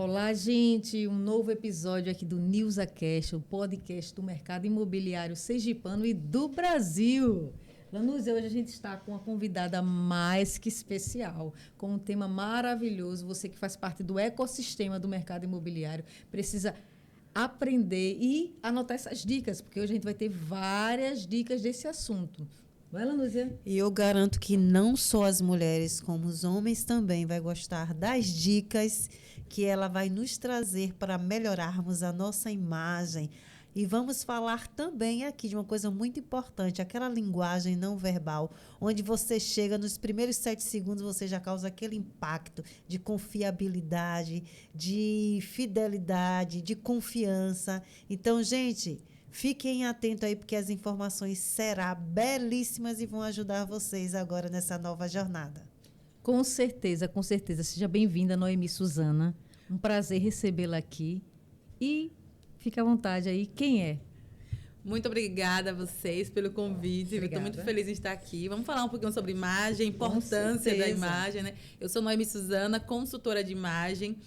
Olá, gente! Um novo episódio aqui do NewsaCast, o podcast do mercado imobiliário sergipano e do Brasil. Lanúzia, hoje a gente está com uma convidada mais que especial, com um tema maravilhoso. Você que faz parte do ecossistema do mercado imobiliário precisa aprender e anotar essas dicas, porque hoje a gente vai ter várias dicas desse assunto. Vai, Lanúzia? E eu garanto que não só as mulheres, como os homens também vai gostar das dicas que ela vai nos trazer para melhorarmos a nossa imagem. E vamos falar também aqui de uma coisa muito importante, aquela linguagem não verbal, onde você chega nos primeiros 7 segundos, você já causa aquele impacto de confiabilidade, de fidelidade, de confiança. Então, gente, fiquem atentos aí, porque as informações serão belíssimas e vão ajudar vocês agora nessa nova jornada. Com certeza, com certeza. Seja bem-vinda, Noemi Suzana. Um prazer recebê-la aqui. E fique à vontade aí. Quem é? Muito obrigada a vocês pelo convite. Eu estou muito feliz em estar aqui. Vamos falar um pouquinho sobre imagem, a importância da imagem, né? Eu sou Noemi Suzana, consultora de imagem.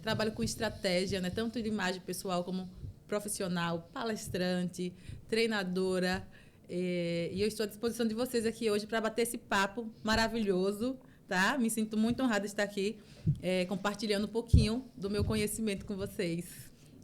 Trabalho com estratégia, né? Tanto de imagem pessoal como profissional, palestrante, treinadora. E eu estou à disposição de vocês aqui hoje para bater esse papo maravilhoso, tá? Me sinto muito honrada de estar aqui compartilhando um pouquinho do meu conhecimento com vocês.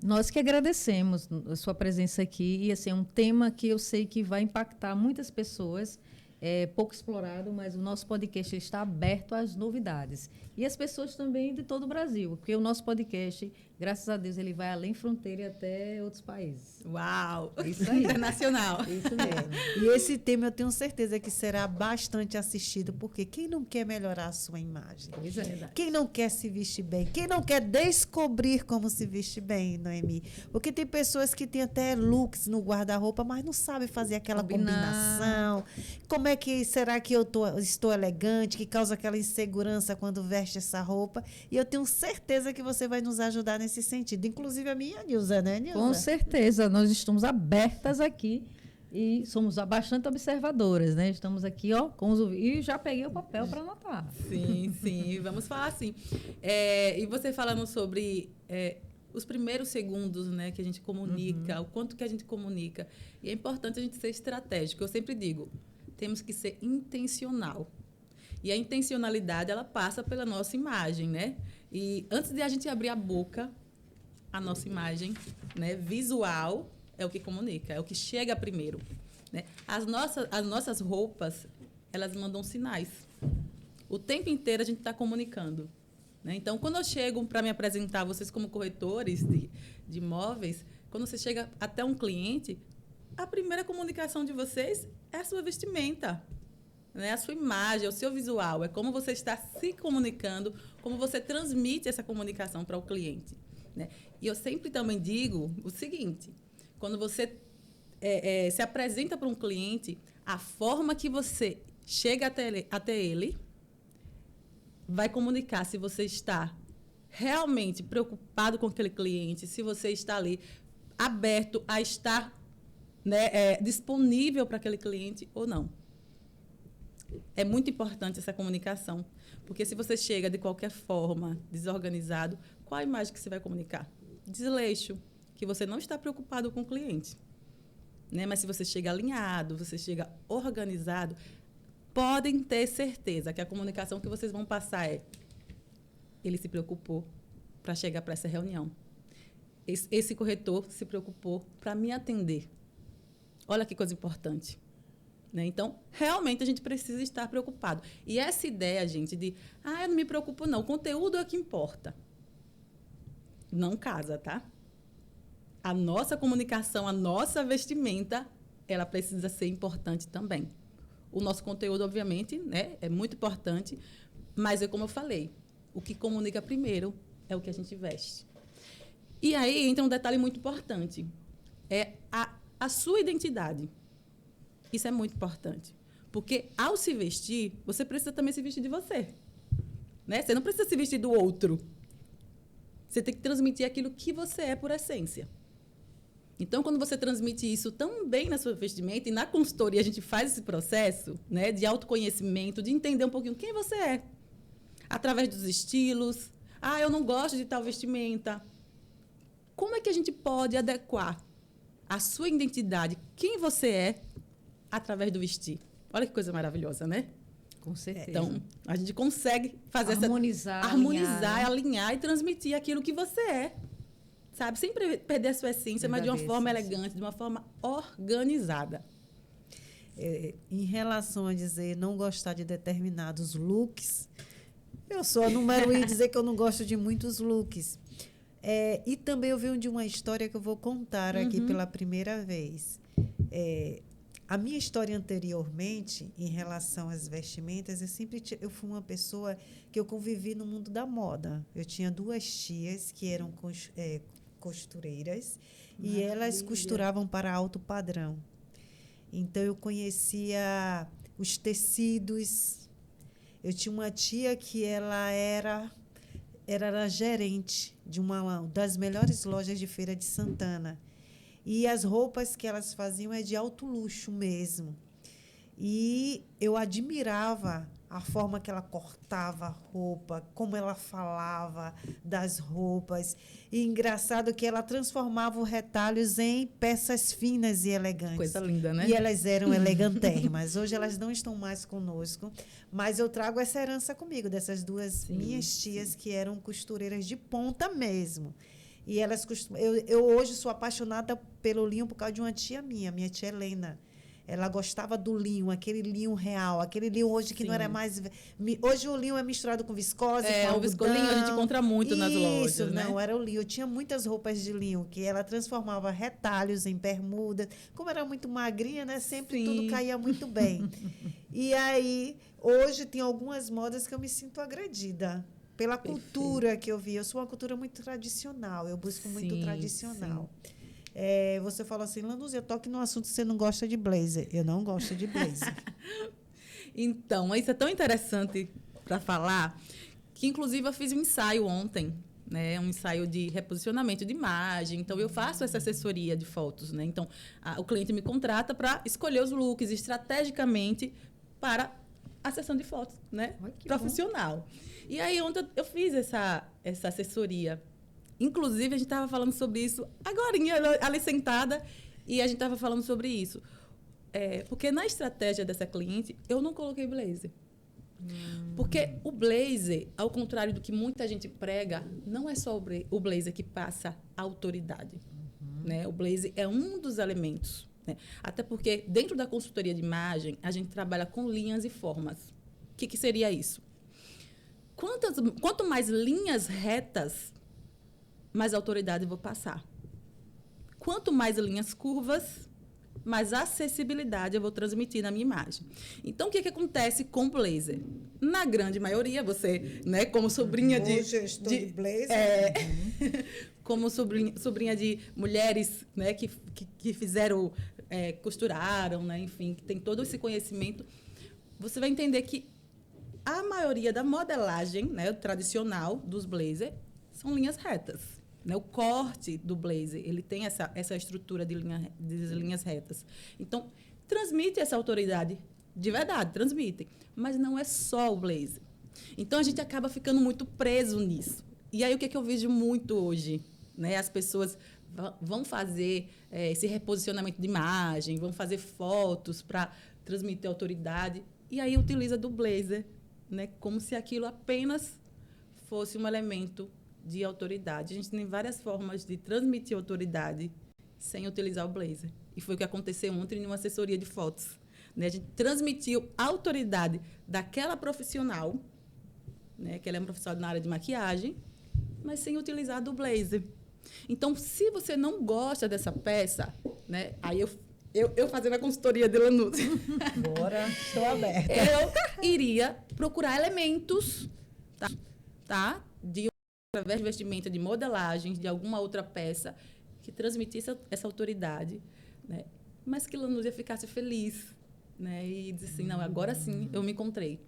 Nós que agradecemos a sua presença aqui. E assim, é um tema que eu sei que vai impactar muitas pessoas. É pouco explorado, mas o nosso podcast está aberto às novidades. E as pessoas também de todo o Brasil, porque o nosso podcast, graças a Deus, ele vai além fronteira e até outros países. Uau! Isso aí. Internacional. Isso mesmo. E esse tema eu tenho certeza que será bastante assistido, porque quem não quer melhorar a sua imagem? Pois é, verdade. Quem não quer se vestir bem? Quem não quer descobrir como se veste bem, Noemi? Porque tem pessoas que têm até looks no guarda-roupa, mas não sabem fazer aquela combinação. Como é que será que eu estou elegante, que causa aquela insegurança quando veste essa roupa? E eu tenho certeza que você vai nos ajudar nesse sentido. Inclusive a minha Nilza, né, Nilza? Com certeza, nós estamos abertas aqui e somos bastante observadoras, né? Estamos aqui, ó, e já peguei o papel para anotar. Sim, vamos falar assim. E você falando sobre os primeiros segundos, né, que a gente comunica, o quanto que a gente comunica. E é importante a gente ser estratégico. Eu sempre digo, temos que ser intencional. E a intencionalidade, ela passa pela nossa imagem, né? E antes de a gente abrir a boca, a nossa imagem, né, visual é o que comunica, é o que chega primeiro, né? As nossas roupas, elas mandam sinais. O tempo inteiro a gente está comunicando, né? Então, quando eu chego para me apresentar, vocês como corretores de imóveis, quando você chega até um cliente, a primeira comunicação de vocês é a sua vestimenta, né? A sua imagem, o seu visual, é como você está se comunicando, como você transmite essa comunicação para o cliente, né? E eu sempre também digo o seguinte, quando você se apresenta para um cliente, a forma que você chega até ele vai comunicar se você está realmente preocupado com aquele cliente, se você está ali aberto a estar, né, disponível para aquele cliente ou não. É muito importante essa comunicação, porque se você chega de qualquer forma, desorganizado, qual a imagem que você vai comunicar? Desleixo, que você não está preocupado com o cliente, né? Mas se você chega alinhado, você chega organizado, podem ter certeza que a comunicação que vocês vão passar ele se preocupou para chegar para essa reunião. Esse corretor se preocupou para me atender. Olha que coisa importante, né? Então, realmente, a gente precisa estar preocupado. E essa ideia, gente, de eu não me preocupo, não, o conteúdo é o que importa. Não casa, tá? A nossa comunicação, a nossa vestimenta, ela precisa ser importante também. O nosso conteúdo, obviamente, né, é muito importante, mas é como eu falei, o que comunica primeiro é o que a gente veste. E aí entra um detalhe muito importante, é a sua identidade. Isso é muito importante, porque ao se vestir, você precisa também se vestir de você, né? Você não precisa se vestir do outro. Você tem que transmitir aquilo que você é por essência. Então, quando você transmite isso tão bem na sua vestimenta, e na consultoria a gente faz esse processo, né, de autoconhecimento, de entender um pouquinho quem você é, através dos estilos, Ah, eu não gosto de tal vestimenta. Como é que a gente pode adequar a sua identidade, quem você é, através do vestir? Olha que coisa maravilhosa, né? Com certeza. Então, a gente consegue fazer harmonizar, alinhar e transmitir aquilo que você é. Sabe? Sem perder a sua essência, mas de uma forma elegante, de uma forma organizada. Em relação a dizer não gostar de determinados looks, eu sou a número 1 em dizer que eu não gosto de muitos looks. E também eu venho de uma história que eu vou contar aqui pela primeira vez. A minha história anteriormente, em relação às vestimentas, eu fui uma pessoa que eu convivi no mundo da moda. Eu tinha 2 tias que eram costureiras. Maravilha. E elas costuravam para alto padrão. Então, eu conhecia os tecidos. Eu tinha uma tia que ela era gerente de uma das melhores lojas de Feira de Santana. E as roupas que elas faziam de alto luxo mesmo. E eu admirava a forma que ela cortava a roupa, como ela falava das roupas. E engraçado que ela transformava os retalhos em peças finas e elegantes. Coisa linda, né? E elas eram elegantérrimas. Hoje elas não estão mais conosco, mas eu trago essa herança comigo, dessas 2 minhas tias que eram costureiras de ponta mesmo. E elas eu hoje sou apaixonada pelo linho por causa de uma tia minha tia Helena. Ela gostava do linho, aquele linho real, aquele linho hoje que não era mais... Hoje o linho é misturado com viscose, com algodão. O viscolinho a gente encontra muito nas lojas, Isso, né? Não, era o linho. Eu tinha muitas roupas de linho, que ela transformava retalhos em bermuda. Como era muito magrinha, né? Sempre tudo caía muito bem. E aí, hoje tem algumas modas que eu me sinto agredida. Pela cultura que eu vi. Eu sou uma cultura muito tradicional. Eu busco muito tradicional. Você falou assim, Lanúzia, eu toque no assunto que você não gosta de blazer. Eu não gosto de blazer. Então, isso é tão interessante para falar, que inclusive eu fiz um ensaio ontem, né? Um ensaio de reposicionamento de imagem. Então, eu faço essa assessoria de fotos, né? Então, o cliente me contrata para escolher os looks estrategicamente para a sessão de fotos, né? Profissional. Bom. E aí, ontem eu fiz essa assessoria. Inclusive, a gente estava falando sobre isso agorinha, ali sentada, e a gente estava falando sobre isso. Porque na estratégia dessa cliente, eu não coloquei blazer. Porque o blazer, ao contrário do que muita gente prega, não é só o blazer que passa autoridade. Né? O blazer é um dos elementos. Né? Até porque, dentro da consultoria de imagem, a gente trabalha com linhas e formas. O que seria isso? Quanto mais linhas retas, mais autoridade eu vou passar. Quanto mais linhas curvas, mais acessibilidade eu vou transmitir na minha imagem. Então, o que acontece com o blazer? Na grande maioria, você, né, como sobrinha de... Hoje eu estou de blazer. Como sobrinha de mulheres, né, que fizeram, costuraram, né, enfim, que tem todo esse conhecimento, você vai entender que a maioria da modelagem, né, o tradicional dos blazer, são linhas retas. Né? O corte do blazer, ele tem essa estrutura de linhas retas. Então, transmite essa autoridade, de verdade, transmitem. Mas não é só o blazer. Então, a gente acaba ficando muito preso nisso. E aí, o que eu vejo muito hoje? Né? As pessoas vão fazer esse reposicionamento de imagem, vão fazer fotos para transmitir autoridade, e aí utiliza do blazer, né? Como se aquilo apenas fosse um elemento de autoridade. A gente tem várias formas de transmitir autoridade sem utilizar o blazer. E foi o que aconteceu ontem em uma assessoria de fotos. Né? A gente transmitiu a autoridade daquela profissional, né? Que ela é uma profissional na área de maquiagem, mas sem utilizar do blazer. Então, se você não gosta dessa peça, né? Aí eu fazendo a consultoria de Lanúzia. Bora, estou aberta. Eu iria procurar elementos, tá? Através de vestimenta, de modelagens, de alguma outra peça, que transmitisse essa autoridade, né? Mas que Lanúzia ficasse feliz, né? E disse assim, não, agora sim eu me encontrei.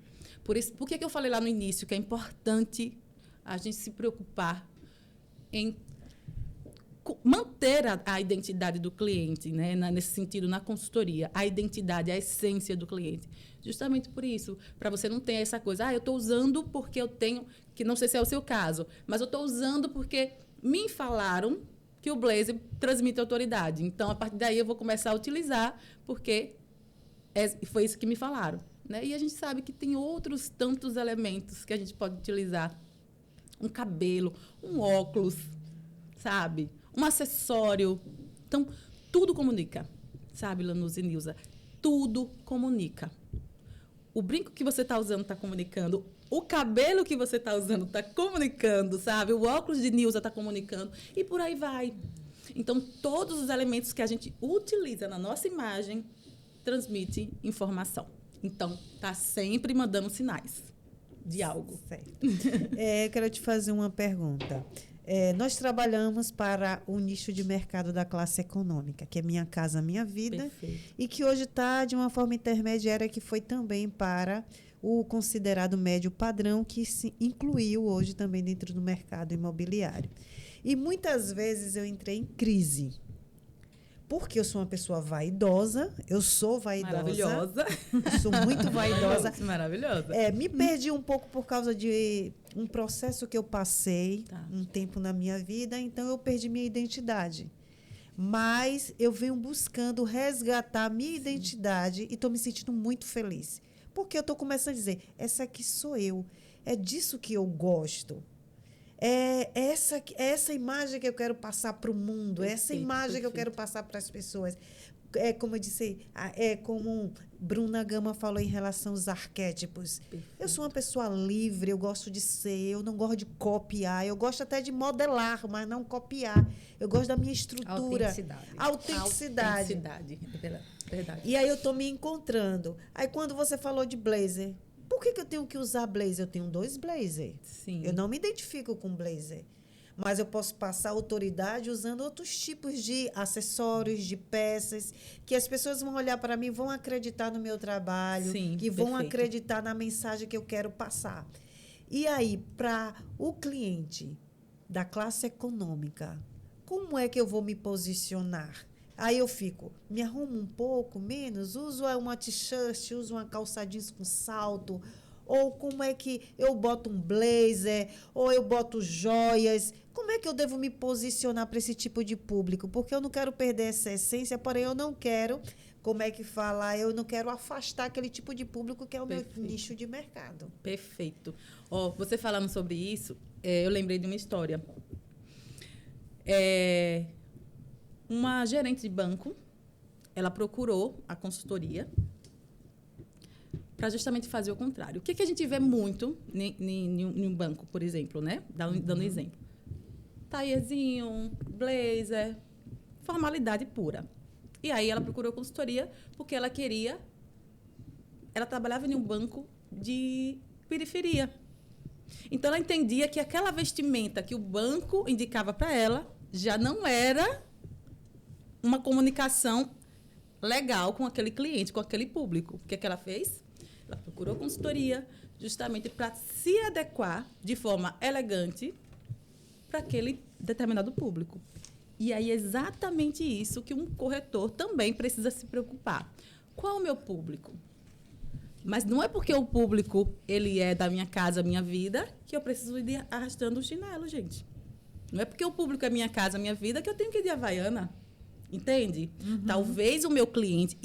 Por que eu falei lá no início que é importante a gente se preocupar em manter a identidade do cliente, né? Nesse sentido, na consultoria, a identidade, a essência do cliente. Justamente por isso, para você não ter essa coisa, eu estou usando porque eu tenho, que não sei se é o seu caso, mas eu estou usando porque me falaram que o blazer transmite autoridade. Então, a partir daí, eu vou começar a utilizar porque foi isso que me falaram. Né? E a gente sabe que tem outros tantos elementos que a gente pode utilizar. Um cabelo, um óculos, sabe? Um acessório. Então, tudo comunica, sabe, Lanús e Nilza? Tudo comunica. O brinco que você está usando está comunicando. O cabelo que você está usando está comunicando, sabe? O óculos de Nilza está comunicando. E por aí vai. Então, todos os elementos que a gente utiliza na nossa imagem transmitem informação. Então, está sempre mandando sinais de algo. Certo. Quero te fazer uma pergunta. Nós trabalhamos para o nicho de mercado da classe econômica, que é Minha Casa Minha Vida. Perfeito. E que hoje está de uma forma intermediária, que foi também para o considerado médio padrão, que se incluiu hoje também dentro do mercado imobiliário. E muitas vezes eu entrei em crise, porque eu sou uma pessoa vaidosa, eu sou vaidosa. Maravilhosa. Sou muito vaidosa. Maravilhosa. Me perdi um pouco por causa de um processo que eu passei um tempo na minha vida, então eu perdi minha identidade. Mas eu venho buscando resgatar minha identidade e estou me sentindo muito feliz. Porque eu estou começando a dizer, essa aqui sou eu, é disso que eu gosto. É essa imagem que eu quero passar para o mundo, é essa imagem que eu quero passar para as pessoas. Como eu disse, como Bruna Gama falou em relação aos arquétipos. Perfeito. Eu sou uma pessoa livre, eu gosto de ser, eu não gosto de copiar, eu gosto até de modelar, mas não copiar. Eu gosto da minha estrutura. Autenticidade. Verdade. E aí eu estou me encontrando. Aí quando você falou de blazer, por que eu tenho que usar blazer? Eu tenho 2 blazers. Sim. Eu não me identifico com blazer. Mas eu posso passar autoridade usando outros tipos de acessórios, de peças, que as pessoas vão olhar para mim, vão acreditar no meu trabalho, que vão acreditar na mensagem que eu quero passar. E aí, para o cliente da classe econômica, como é que eu vou me posicionar? Aí eu me arrumo um pouco menos, uso uma t-shirt, uso uma calça jeans com salto, ou como é que eu boto um blazer, ou eu boto joias. Como é que eu devo me posicionar para esse tipo de público? Porque eu não quero perder essa essência, porém eu não quero, eu não quero afastar aquele tipo de público que é o meu nicho de mercado. Perfeito. Você falando sobre isso, eu lembrei de uma história. Uma gerente de banco, ela procurou a consultoria para justamente fazer o contrário. O que a gente vê muito em um banco, por exemplo, né? Dando exemplo. Taierzinho, blazer, formalidade pura. E aí ela procurou consultoria porque ela trabalhava em um banco de periferia. Então, ela entendia que aquela vestimenta que o banco indicava para ela já não era uma comunicação legal com aquele cliente, com aquele público. O que ela fez? Ela procurou consultoria justamente para se adequar de forma elegante para aquele determinado público. E aí é exatamente isso que um corretor também precisa se preocupar. Qual é o meu público? Mas não é porque o público ele é da Minha Casa Minha Vida que eu preciso ir arrastando o chinelo, gente. Não é porque o público é Minha Casa Minha Vida que eu tenho que ir de Havaiana. Entende? Talvez o meu cliente...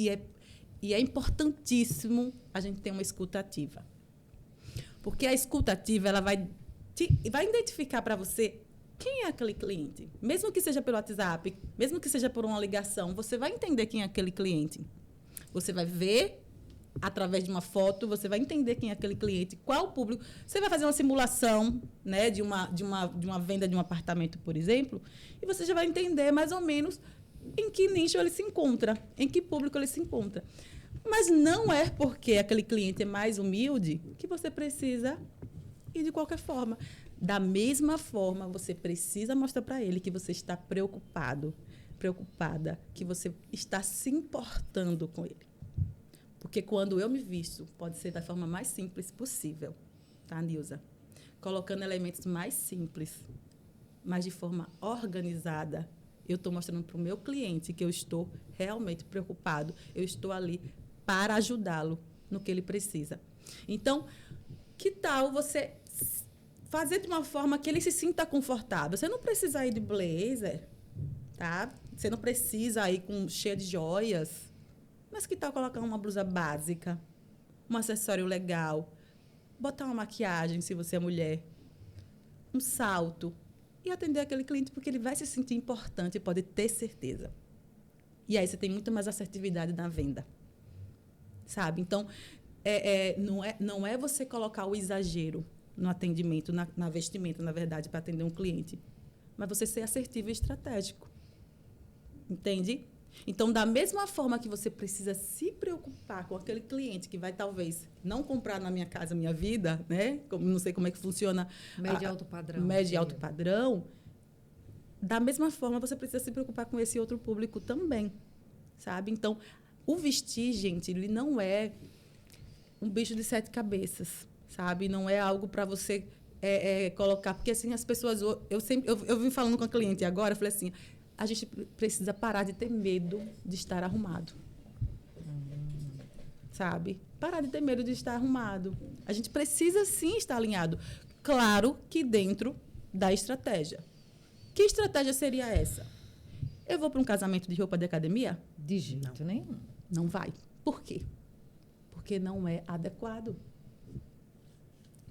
E é importantíssimo a gente ter uma escuta ativa. Porque a escuta ativa ela vai identificar para você quem é aquele cliente. Mesmo que seja pelo WhatsApp, mesmo que seja por uma ligação, você vai entender quem é aquele cliente. Você vai ver através de uma foto, você vai entender quem é aquele cliente, qual o público. Você vai fazer uma simulação, né, de uma venda de um apartamento, por exemplo, e você já vai entender mais ou menos em que nicho ele se encontra, em que público ele se encontra. Mas não é porque aquele cliente é mais humilde que você precisa ir de qualquer forma. Da mesma forma, você precisa mostrar para ele que você está preocupado, preocupada, que você está se importando com ele. Porque quando eu me visto, pode ser da forma mais simples possível, tá, Nilza? Colocando elementos mais simples, mas de forma organizada, Eu estou mostrando para o meu cliente que eu estou realmente preocupado. Eu estou ali para ajudá-lo no que ele precisa. Então, que tal você fazer de uma forma que ele se sinta confortável? Você não precisa ir de blazer, tá? Você não precisa ir cheia de joias. Mas que tal colocar uma blusa básica, um acessório legal, botar uma maquiagem, se você é mulher, um salto, e atender aquele cliente, porque ele vai se sentir importante, pode ter certeza. E aí você tem muito mais assertividade na venda. Sabe? Então, não é você colocar o exagero no atendimento, na vestimenta, na verdade, para atender um cliente, mas você ser assertivo e estratégico. Entende? Então, da mesma forma que você precisa se preocupar com aquele cliente que vai, talvez, não comprar na minha casa, minha vida, né? Não sei como é que funciona. Médio e alto padrão. Médio e alto padrão. Da mesma forma, você precisa se preocupar com esse outro público também, sabe? Então, o vestir, gente, ele não é um bicho de 7 cabeças, sabe? Não é algo para você colocar. Porque, assim, as pessoas... Eu vim falando com a cliente agora, eu falei assim... A gente precisa parar de ter medo de estar arrumado. Sabe? Parar de ter medo de estar arrumado. A gente precisa, sim, estar alinhado. Claro que dentro da estratégia. Que estratégia seria essa? Eu vou para um casamento de roupa de academia? De jeito nenhum. Não vai. Por quê? Porque não é adequado.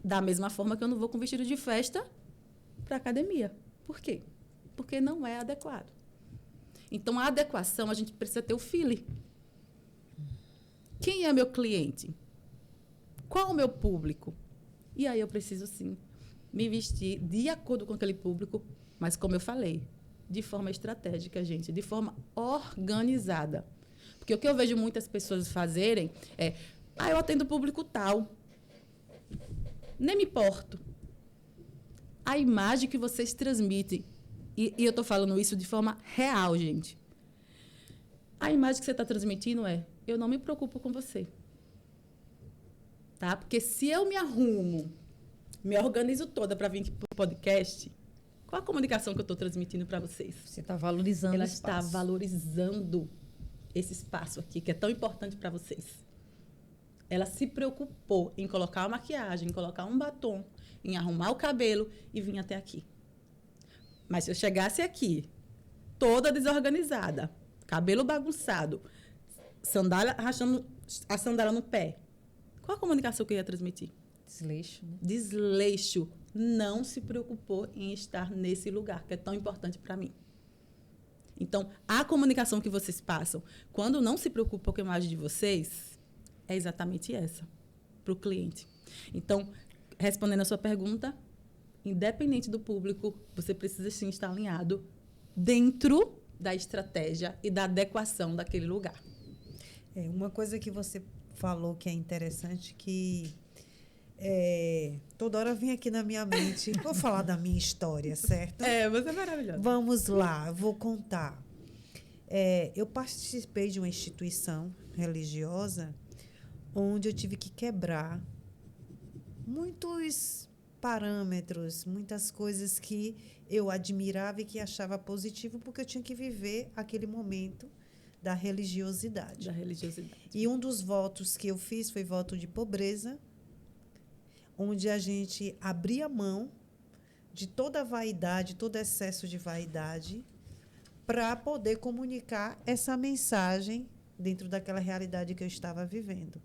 Da mesma forma que eu não vou com vestido de festa para academia. Por quê? Porque não é adequado. Então, a adequação, a gente precisa ter o feeling. Quem é meu cliente? Qual o meu público? E aí eu preciso, sim, me vestir de acordo com aquele público, mas, como eu falei, de forma estratégica, gente, de forma organizada. Porque o que eu vejo muitas pessoas fazerem é, eu atendo o público tal, nem me importo. A imagem que vocês transmitem, e eu estou falando isso de forma real, gente. A imagem que você está transmitindo é, eu não me preocupo com você. Tá? Porque se eu me arrumo, me organizo toda para vir aqui para o podcast, qual a comunicação que eu estou transmitindo para vocês? Você está valorizando Ela o espaço. está valorizando esse espaço aqui, que é tão importante para vocês. Ela se preocupou em colocar a maquiagem, em colocar um batom, em arrumar o cabelo e vir até aqui. Mas se eu chegasse aqui, toda desorganizada, cabelo bagunçado, sandália, arrastando a sandália no pé, qual a comunicação que eu ia transmitir? Desleixo, né? Desleixo. Não se preocupou em estar nesse lugar, que é tão importante para mim. Então, a comunicação que vocês passam, quando não se preocupam com a imagem de vocês, é exatamente essa, para o cliente. Então, respondendo a sua pergunta, independente do público, você precisa sim estar alinhado dentro da estratégia e da adequação daquele lugar. Uma coisa que você falou que é interessante, que toda hora vem aqui na minha mente. Vou falar da minha história, certo? Você é maravilhosa. Vamos lá, vou contar. Eu participei de uma instituição religiosa onde eu tive que quebrar muitos parâmetros, muitas coisas que eu admirava e que achava positivo, porque eu tinha que viver aquele momento da religiosidade. Da religiosidade. E um dos votos que eu fiz foi voto de pobreza, onde a gente abria mão de toda a vaidade, todo excesso de vaidade, para poder comunicar essa mensagem dentro daquela realidade que eu estava vivendo.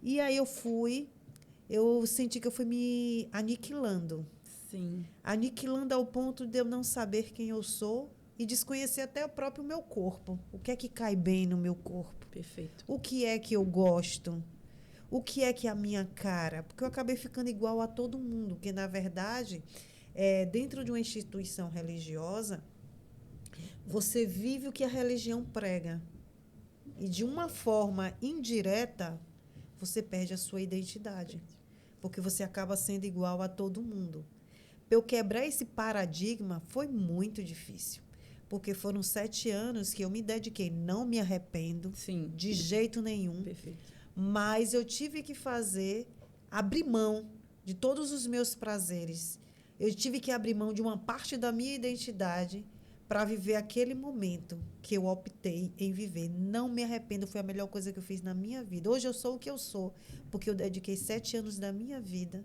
E aí eu senti que eu fui me aniquilando. Sim. Aniquilando ao ponto de eu não saber quem eu sou e desconhecer até o próprio meu corpo. O que é que cai bem no meu corpo? Perfeito. O que é que eu gosto? O que é que é a minha cara? Porque eu acabei ficando igual a todo mundo, que, na verdade, dentro de uma instituição religiosa, você vive o que a religião prega. E, de uma forma indireta, você perde a sua identidade. Porque você acaba sendo igual a todo mundo. Para eu quebrar esse paradigma foi muito difícil. Porque foram 7 anos que eu me dediquei. Não me arrependo. Sim. De jeito nenhum. Perfeito. Mas eu tive que abrir mão de todos os meus prazeres. Eu tive que abrir mão de uma parte da minha identidade para viver aquele momento que eu optei em viver. Não me arrependo, foi a melhor coisa que eu fiz na minha vida. Hoje eu sou o que eu sou, porque eu dediquei 7 anos da minha vida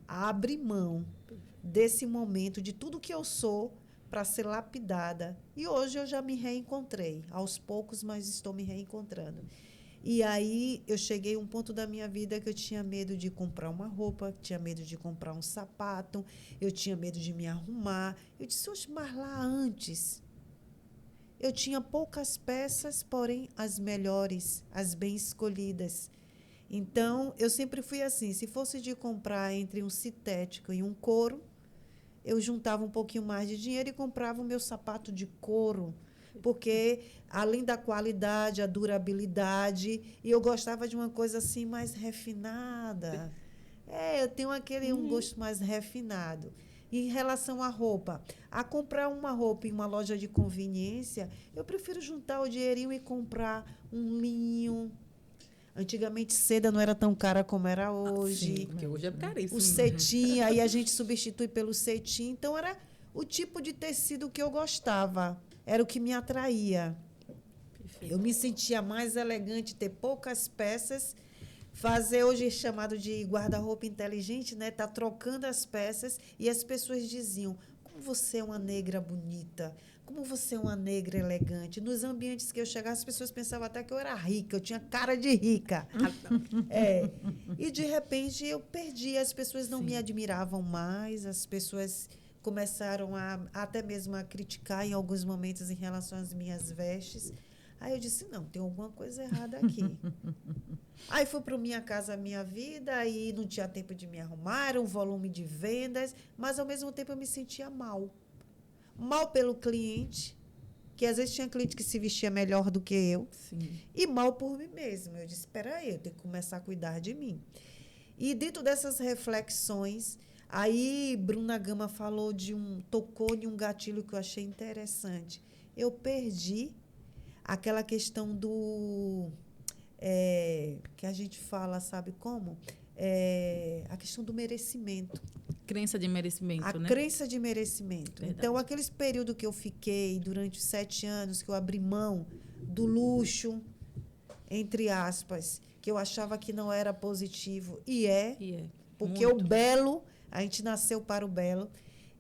a abrir mão desse momento, de tudo que eu sou, para ser lapidada. E hoje eu já me reencontrei. Aos poucos, mas estou me reencontrando. E aí eu cheguei a um ponto da minha vida que eu tinha medo de comprar uma roupa, tinha medo de comprar um sapato, eu tinha medo de me arrumar. Eu disse, oxe, mas lá antes eu tinha poucas peças, porém as melhores, as bem escolhidas. Então, eu sempre fui assim, se fosse de comprar entre um sintético e um couro, eu juntava um pouquinho mais de dinheiro e comprava o meu sapato de couro, porque além da qualidade, a durabilidade, e eu gostava de uma coisa assim mais refinada. Eu tenho um gosto mais refinado. Em relação à roupa, a comprar uma roupa em uma loja de conveniência, eu prefiro juntar o dinheirinho e comprar um linho. Antigamente, seda não era tão cara como era hoje. Sim, porque hoje é caríssimo. O cetim, aí a gente substitui pelo cetim. Então, era o tipo de tecido que eu gostava. Era o que me atraía. Perfeito. Eu me sentia mais elegante ter poucas peças. Fazer hoje chamado de guarda-roupa inteligente, né? Tá trocando as peças. E as pessoas diziam, como você é uma negra bonita, como você é uma negra elegante. Nos ambientes que eu chegava, as pessoas pensavam até que eu era rica, eu tinha cara de rica. E, de repente, eu perdi. As pessoas não me admiravam mais, as pessoas começaram até mesmo a criticar em alguns momentos em relação às minhas vestes. Aí eu disse, não, tem alguma coisa errada aqui. Aí fui para Minha Casa Minha Vida, aí não tinha tempo de me arrumar, era um volume de vendas, mas, ao mesmo tempo, eu me sentia mal. Mal pelo cliente, que às vezes tinha cliente que se vestia melhor do que eu. Sim. E mal por mim mesma. Eu disse, espera aí, eu tenho que começar a cuidar de mim. E dentro dessas reflexões, aí Bruna Gama tocou em um gatilho que eu achei interessante. Eu perdi aquela questão que a gente fala, sabe como? A questão do merecimento. Crença de merecimento, né? A crença de merecimento. Verdade. Então, aqueles períodos que eu fiquei durante os 7 anos, que eu abri mão do luxo, entre aspas, que eu achava que não era positivo, porque muito. O belo, a gente nasceu para o belo,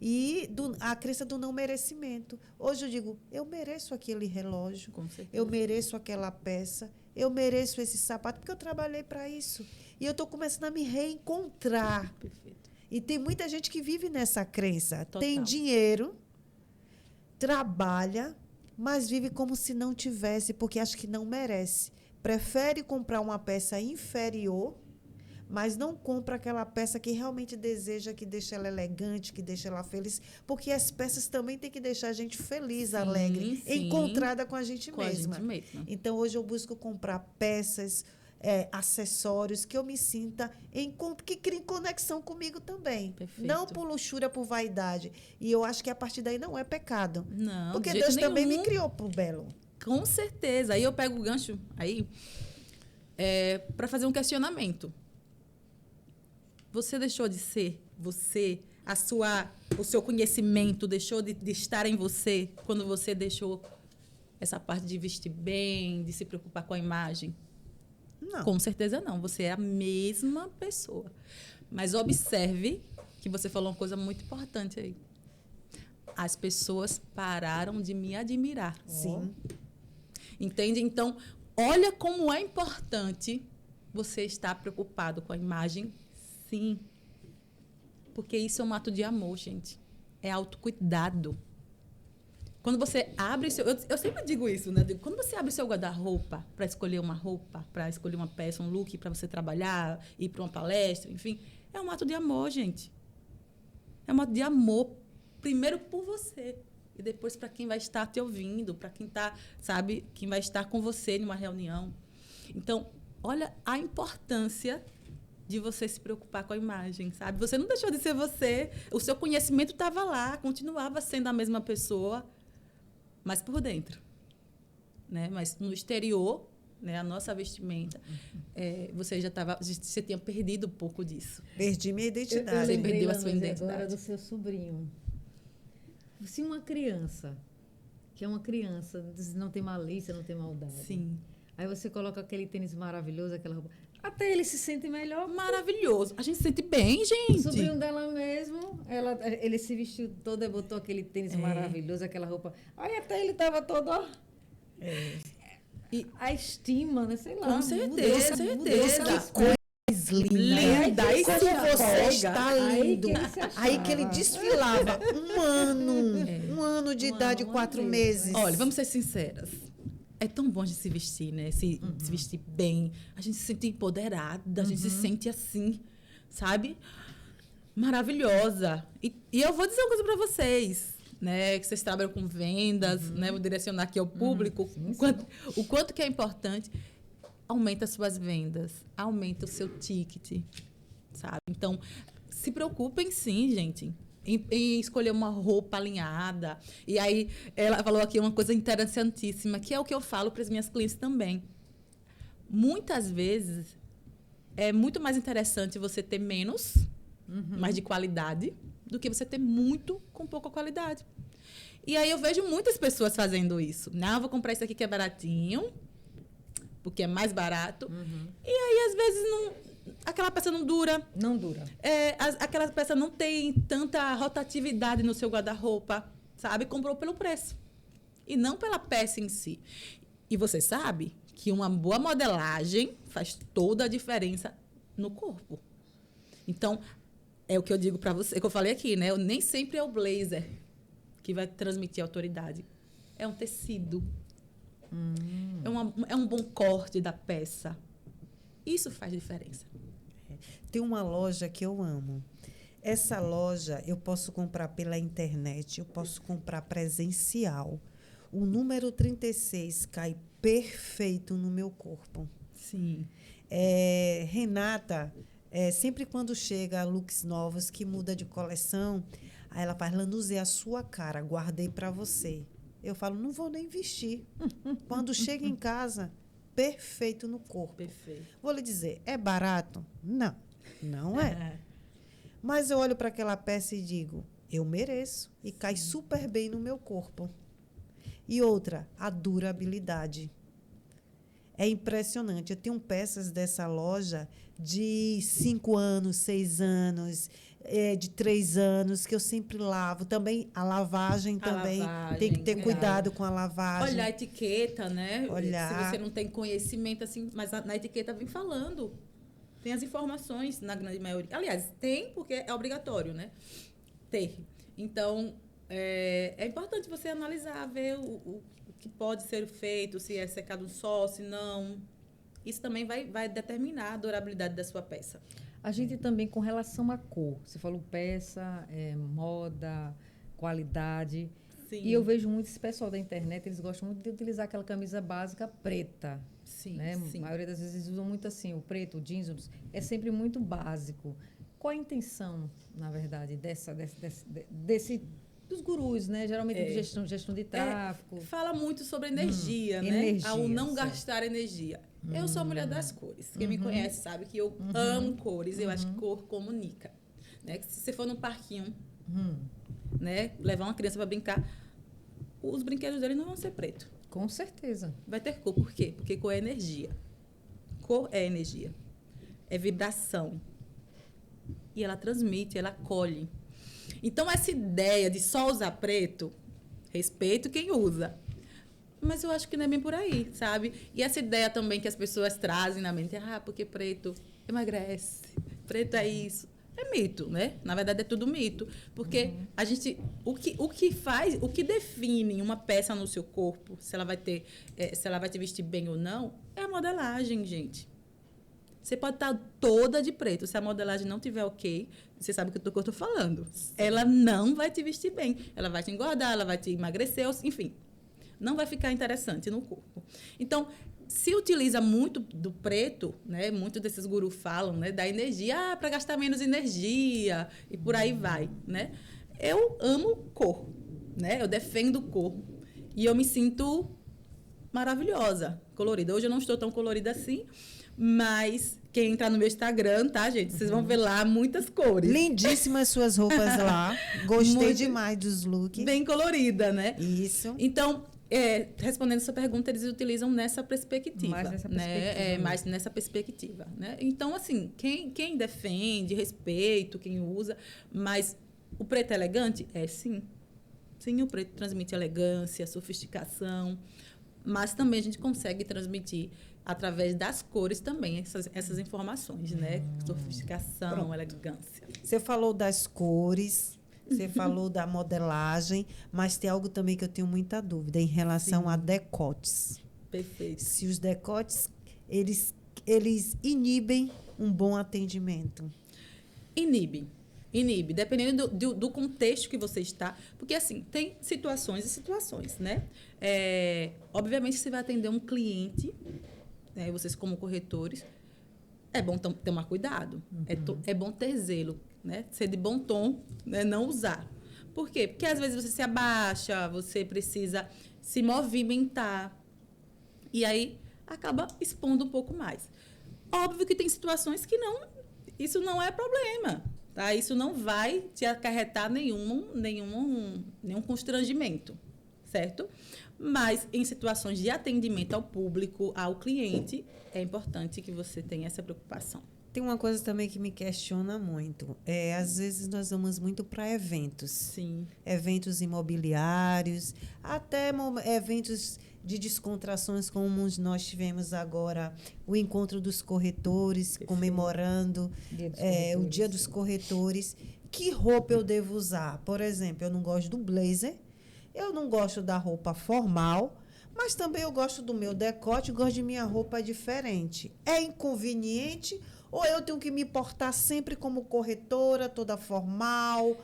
e a crença do não merecimento. Hoje eu digo, eu mereço aquele relógio, eu mereço aquela peça, eu mereço esse sapato, porque eu trabalhei para isso. E eu estou começando a me reencontrar. Perfeito. E tem muita gente que vive nessa crença. Total. Tem dinheiro, trabalha, mas vive como se não tivesse, porque acha que não merece. Prefere comprar uma peça inferior, mas não compra aquela peça que realmente deseja, que deixa ela elegante, que deixa ela feliz. Porque as peças também têm que deixar a gente feliz, alegre, encontrada com a gente mesma. Então, hoje eu busco comprar peças, acessórios que eu me sinta que criem conexão comigo também. Perfeito. Não por luxúria, por vaidade. E eu acho que a partir daí não é pecado. Não, porque Deus também me criou pro belo. Com certeza. Aí eu pego o gancho para fazer um questionamento. Você deixou de ser você, o seu conhecimento deixou de estar em você quando você deixou essa parte de vestir bem, de se preocupar com a imagem? Não. Com certeza não. Você é a mesma pessoa. Mas observe que você falou uma coisa muito importante aí. As pessoas pararam de me admirar. Sim. Entende? Então, olha como é importante você estar preocupado com a imagem. Sim. Porque isso é um ato de amor, gente. É autocuidado. Quando você abre eu sempre digo isso, né? Quando você abre seu guarda-roupa para escolher uma roupa, para escolher uma peça, um look para você trabalhar, ir para uma palestra, enfim, é um ato de amor, gente. É um ato de amor, primeiro por você e depois para quem vai estar te ouvindo, para quem quem vai estar com você numa reunião. Então, olha a importância de você se preocupar com a imagem, sabe? Você não deixou de ser você, o seu conhecimento estava lá, continuava sendo a mesma pessoa, mas por dentro, né? Mas no exterior, né? A nossa vestimenta, você tinha perdido um pouco disso. Perdi minha identidade. Você perdeu a sua identidade. Agora do seu sobrinho. Se uma criança que é uma criança, não tem malícia, não tem maldade. Sim. Aí você coloca aquele tênis maravilhoso, aquela roupa. Até ele se sente melhor. Maravilhoso. A gente se sente bem, O gente. sobrinho dela mesmo, ele se vestiu todo e botou aquele tênis maravilhoso, aquela roupa. Aí até ele tava todo, ó. E a estima, né? Sei lá. Com certeza, certeza. Que coisa linda. Linda. Aí quando você pega. está Aí lindo. que ele se achava. Aí que ele desfilava um ano de idade, ano 4 mesmo, meses. Olha, vamos ser sinceras. É tão bom de se vestir, né? Se vestir bem. A gente se sente empoderada, a gente se sente assim, sabe? Maravilhosa. E eu vou dizer uma coisa para vocês, né? Que vocês trabalham com vendas, né? Vou direcionar aqui ao público. Sim, O quanto que é importante. Aumenta as suas vendas, aumenta o seu ticket, sabe? Então, se preocupem sim, gente. Em escolher uma roupa alinhada. E aí, ela falou aqui uma coisa interessantíssima, que é o que eu falo para as minhas clientes também. Muitas vezes, é muito mais interessante você ter menos, mais de qualidade, do que você ter muito com pouca qualidade. E aí, eu vejo muitas pessoas fazendo isso. Não, vou comprar isso aqui que é baratinho, porque é mais barato. E aí, às vezes, aquela peça não dura. Não dura. Aquela peça não tem tanta rotatividade no seu guarda-roupa, sabe? Comprou pelo preço. E não pela peça em si. E você sabe que uma boa modelagem faz toda a diferença no corpo. Então, é o que eu digo para você, que eu falei aqui, né? Nem sempre é o blazer que vai transmitir autoridade. É um tecido. É um bom corte da peça. Isso faz diferença. Tem uma loja que eu amo. Essa loja eu posso comprar pela internet, eu posso comprar presencial. O número 36 cai perfeito no meu corpo. Sim. Renata, sempre quando chega looks novos que muda de coleção, aí ela faz, Lanuse, é a sua cara, guardei para você. Eu falo, não vou nem vestir. Quando chega em casa, perfeito no corpo. Perfeito. Vou lhe dizer, é barato? Não, não é. Mas eu olho para aquela peça e digo, eu mereço. E cai super bem no meu corpo. E outra, a durabilidade. É impressionante. Eu tenho peças dessa loja de 5 anos, 6 anos, de 3 anos, que eu sempre lavo. Também a lavagem também. Tem que ter cuidado com a lavagem. Olhar a etiqueta, né? Olhar. Se você não tem conhecimento, assim, mas na etiqueta vem falando. Tem as informações, na grande maioria. Aliás, tem, porque é obrigatório, né? Ter. Então, é importante você analisar, ver o que pode ser feito, se é secado só, se não. Isso também vai determinar a durabilidade da sua peça. A gente também, com relação à cor, você falou peça, moda, qualidade. Sim. E eu vejo muito esse pessoal da internet, eles gostam muito de utilizar aquela camisa básica preta. Sim, né? sim. A maioria das vezes eles usam muito assim, o preto, o jeans, é sempre muito básico. Qual a intenção, na verdade, dos gurus, né? Geralmente de gestão de tráfego. Fala muito sobre energia, né? Energia, Ao não certo. gastar energia. Eu sou a mulher das cores. Quem me conhece sabe que eu amo cores. Eu acho que cor comunica. Né? Se você for num parquinho, né? Levar uma criança para brincar, os brinquedos dele não vão ser preto. Com certeza. Vai ter cor. Por quê? Porque cor é energia. Cor é energia. É vibração. E ela transmite, ela acolhe. Então, essa ideia de só usar preto, respeito quem usa. Mas eu acho que não é bem por aí, sabe? E essa ideia também que as pessoas trazem na mente, porque preto emagrece, preto é isso. É mito, né? Na verdade, é tudo mito. Porque a gente, o que define uma peça no seu corpo, se ela vai te vestir bem ou não, é a modelagem, gente. Você pode estar toda de preto. Se a modelagem não tiver ok, você sabe o que eu estou falando. Ela não vai te vestir bem. Ela vai te engordar, ela vai te emagrecer, enfim. Não vai ficar interessante no corpo. Então, se utiliza muito do preto, né? Muitos desses gurus falam, né? Da energia, para gastar menos energia, e por aí vai, né? Eu amo cor, né? Eu defendo cor. E eu me sinto maravilhosa, colorida. Hoje eu não estou tão colorida assim, mas quem entrar no meu Instagram, tá, gente? Vocês vão ver lá muitas cores. Lindíssimas suas roupas lá. Gostei Muito demais dos looks. bem colorida, né? Isso. Então, respondendo a sua pergunta, eles utilizam nessa perspectiva. Mais nessa né? perspectiva. Mais nessa perspectiva. Né? Então, assim, quem defende, respeito, quem usa, mas o preto elegante sim. Sim, o preto transmite elegância, sofisticação, mas também a gente consegue transmitir através das cores também essas informações, né? Sofisticação, Pronto. elegância. Você falou das cores, você falou da modelagem, mas tem algo também que eu tenho muita dúvida em relação Sim. a decotes. Perfeito. Se os decotes, eles inibem um bom atendimento. Inibe, dependendo do contexto que você está. Porque, assim, tem situações e situações, né? Obviamente, você vai atender um cliente, né, vocês como corretores, é bom tomar cuidado. É bom ter zelo, né? Ser de bom tom, né? Não usar. Por quê? Porque, às vezes, você se abaixa, você precisa se movimentar. E aí, acaba expondo um pouco mais. Óbvio que tem situações que isso não é problema. Tá? Isso não vai te acarretar nenhum constrangimento, certo? Mas em situações de atendimento ao público, ao cliente, é importante que você tenha essa preocupação. Tem uma coisa também que me questiona muito. Às vezes nós vamos muito para eventos. Sim. Eventos imobiliários, até eventos de descontrações, como nós tivemos agora o encontro dos corretores, Perfeito. comemorando o Dia dos Corretores. Que roupa eu devo usar? Por exemplo, eu não gosto do blazer, eu não gosto da roupa formal, mas também eu gosto do meu decote, gosto de minha roupa diferente. É inconveniente ou eu tenho que me portar sempre como corretora, toda formal?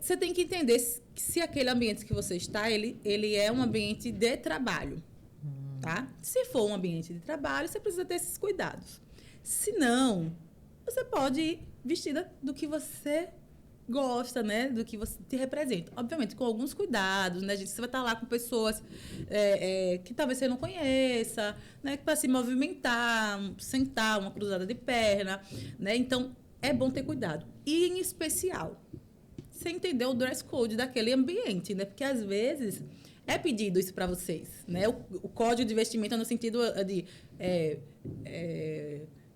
Você tem que entender se aquele ambiente que você está, ele é um ambiente de trabalho, tá? Se for um ambiente de trabalho, você precisa ter esses cuidados. Se não, você pode ir vestida do que você gosta, né? Do que você te representa. Obviamente, com alguns cuidados, né, gente? Você vai estar lá com pessoas que talvez você não conheça, né? Para se movimentar, sentar, uma cruzada de perna, né? Então, é bom ter cuidado. E, em especial, você entender o dress code daquele ambiente, né? Porque, às vezes, é pedido isso para vocês, né? O código de vestimenta no sentido de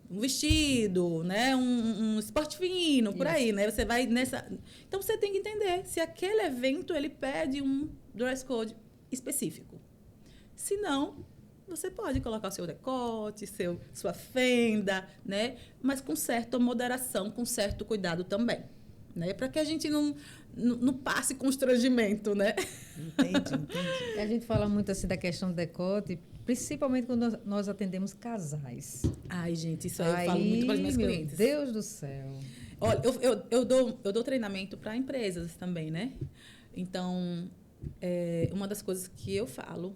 um vestido, né? Um esporte fino, por aí, né? Você vai nessa... Então, você tem que entender se aquele evento, ele pede um dress code específico. Se não, você pode colocar o seu decote, sua fenda, né? Mas com certa moderação, com certo cuidado também. Né? Para que a gente não passe constrangimento, né? Entendi. A gente fala muito assim da questão do decote, principalmente quando nós atendemos casais. Ai, gente, isso aí eu falo muito para as minhas clientes. Meu Deus do céu. Olha, eu dou treinamento para empresas também, né? Então, uma das coisas que eu falo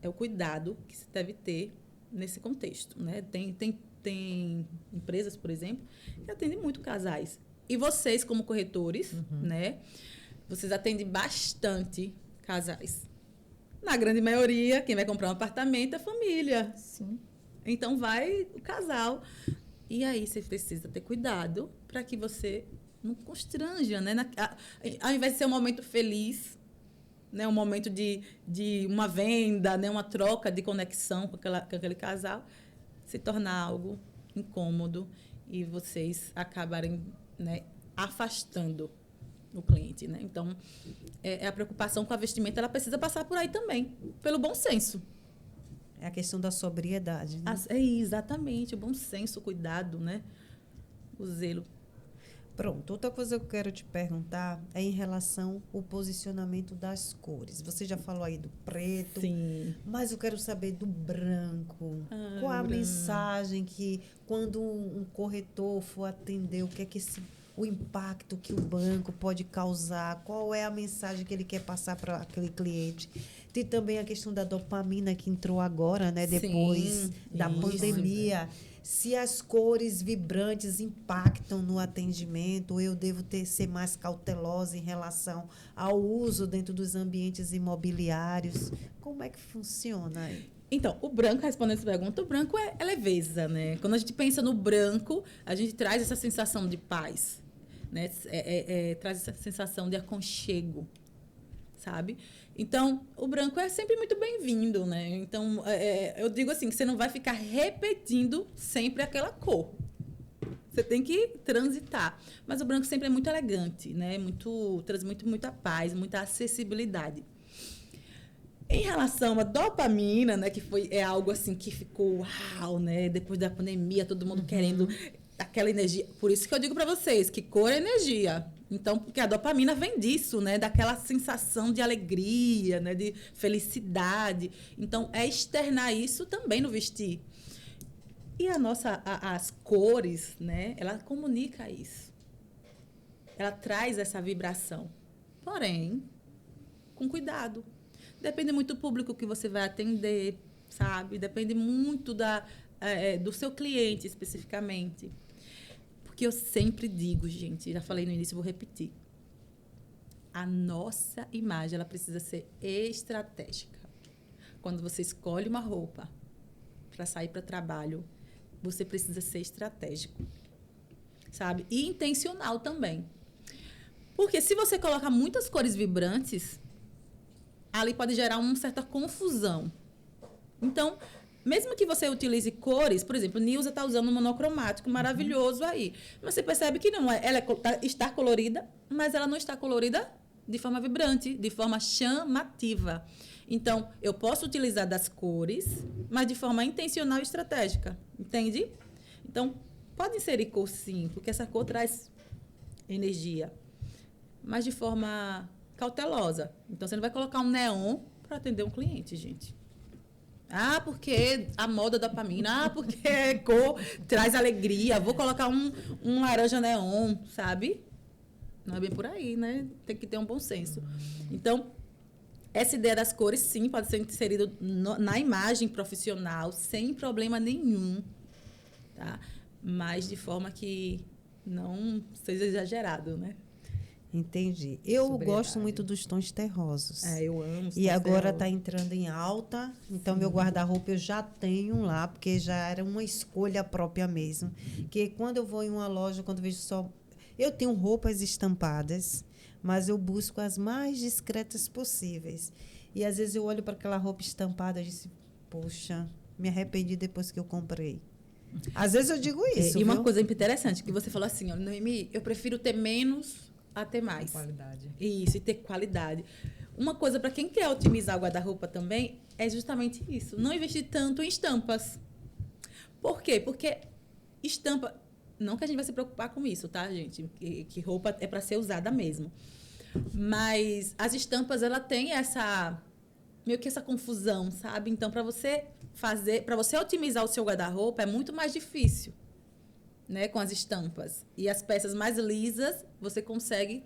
é o cuidado que se deve ter nesse contexto, né? Tem empresas, por exemplo, que atendem muito casais. E vocês, como corretores, né? Vocês atendem bastante casais. Na grande maioria, quem vai comprar um apartamento é família. Sim. Então, vai o casal. E aí, você precisa ter cuidado para que você não constranja, né? Ao invés de ser um momento feliz, né? Um momento de uma venda, né? Uma troca de conexão com aquele casal, se tornar algo incômodo e vocês acabarem, né, afastando o cliente, né? Então, a preocupação com a vestimenta, ela precisa passar por aí também, pelo bom senso. É a questão da sobriedade, né? Exatamente, o bom senso, o cuidado, né? O zelo. Pronto, outra coisa que eu quero te perguntar é em relação ao posicionamento das cores. Você já falou aí do preto, Sim. mas eu quero saber do branco. Qual a mensagem que, quando um corretor for atender, o que é que o impacto que o branco pode causar? Qual é a mensagem que ele quer passar para aquele cliente? Tem também a questão da dopamina que entrou agora, né? Depois da pandemia. Se as cores vibrantes impactam no atendimento, ou eu devo ser mais cautelosa em relação ao uso dentro dos ambientes imobiliários. Como é que funciona aí? Então, o branco, respondendo essa pergunta, o branco é leveza, né? Quando a gente pensa no branco, a gente traz essa sensação de paz, né? Traz essa sensação de aconchego, sabe? Então, o branco é sempre muito bem-vindo, né? Então, eu digo assim, que você não vai ficar repetindo sempre aquela cor. Você tem que transitar. Mas o branco sempre é muito elegante, né? Traz muita paz, muita acessibilidade. Em relação à dopamina, né, que é algo assim que ficou uau, né, depois da pandemia, todo mundo querendo aquela energia. Por isso que eu digo para vocês que cor é energia. Então, porque a dopamina vem disso, né, daquela sensação de alegria, né, de felicidade. Então, é externar isso também no vestir. E as cores, né, ela comunica isso. Ela traz essa vibração. Porém, com cuidado. Depende muito do público que você vai atender, sabe? Depende muito do seu cliente, especificamente. Porque eu sempre digo, gente, já falei no início, vou repetir. A nossa imagem, ela precisa ser estratégica. Quando você escolhe uma roupa para sair para trabalho, você precisa ser estratégico, sabe? E intencional também. Porque se você coloca muitas cores vibrantes, ali pode gerar uma certa confusão. Então, mesmo que você utilize cores, por exemplo, Nilza está usando um monocromático maravilhoso aí. Mas você percebe que não é, ela está colorida, mas ela não está colorida de forma vibrante, de forma chamativa. Então, eu posso utilizar das cores, mas de forma intencional e estratégica. Entende? Então, pode inserir cor sim, porque essa cor traz energia. Mas de forma cautelosa. Então, você não vai colocar um neon para atender um cliente, gente. Ah, porque a moda da dopamina. Ah, porque cor traz alegria. Vou colocar um laranja neon, sabe? Não é bem por aí, né? Tem que ter um bom senso. Então, essa ideia das cores, sim, pode ser inserida na imagem profissional, sem problema nenhum, tá? Mas de forma que não seja exagerado, né? Entendi. Eu gosto muito dos tons terrosos. Eu amo. E agora está entrando em alta, então meu guarda-roupa eu já tenho lá, porque já era uma escolha própria mesmo. Que quando eu vou em uma loja, quando vejo só... Eu tenho roupas estampadas, mas eu busco as mais discretas possíveis. E às vezes eu olho para aquela roupa estampada e disse, poxa, me arrependi depois que eu comprei. Às vezes eu digo isso. E uma coisa interessante, que você falou assim, Noemi, eu prefiro ter menos a ter mais. Qualidade. Isso, e ter qualidade. Uma coisa para quem quer otimizar o guarda-roupa também é justamente isso. Não investir tanto em estampas. Por quê? Porque estampa... Não que a gente vai se preocupar com isso, tá, gente? Que roupa é para ser usada mesmo. Mas as estampas, ela tem meio que essa confusão, sabe? Então, para você otimizar o seu guarda-roupa, é muito mais difícil, né, com as estampas. E as peças mais lisas, você consegue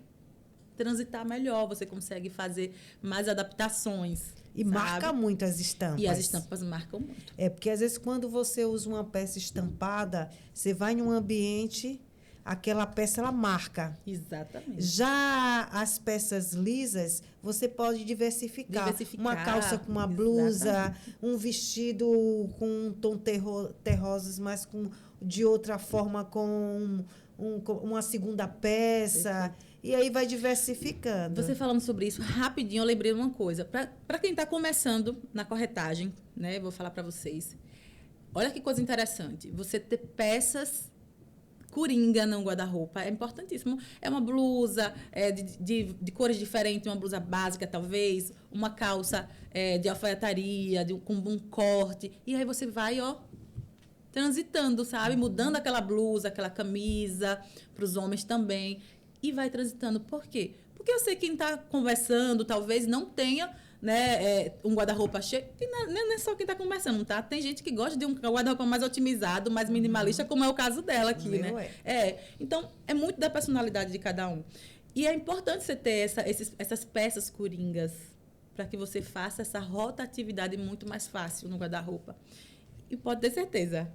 transitar melhor, você consegue fazer mais adaptações. E marca muito as estampas. E as estampas marcam muito. É, porque às vezes quando você usa uma peça estampada, você vai em um ambiente, aquela peça ela marca. Exatamente. Já as peças lisas, você pode diversificar. Uma calça com uma blusa, exatamente. Um vestido com um tom terrosos, mas de outra forma com uma segunda peça. Perfeito. E aí vai diversificando. Você falando sobre isso, rapidinho, eu lembrei de uma coisa. Para quem está começando na corretagem, né, vou falar para vocês. Olha que coisa interessante. Você ter peças coringa no guarda-roupa é importantíssimo. É uma blusa de cores diferentes, uma blusa básica, talvez, uma calça de alfaiataria, com um corte. E aí você vai, transitando, sabe? Mudando aquela blusa, aquela camisa, para os homens também. E vai transitando. Por quê? Porque eu sei que quem está conversando talvez não tenha, né, um guarda-roupa cheio. E não é só quem está conversando, tá? Tem gente que gosta de um guarda-roupa mais otimizado, mais minimalista, como é o caso dela aqui, né? Então, é muito da personalidade de cada um. E é importante você ter essas peças coringas para que você faça essa rotatividade muito mais fácil no guarda-roupa. E pode ter certeza,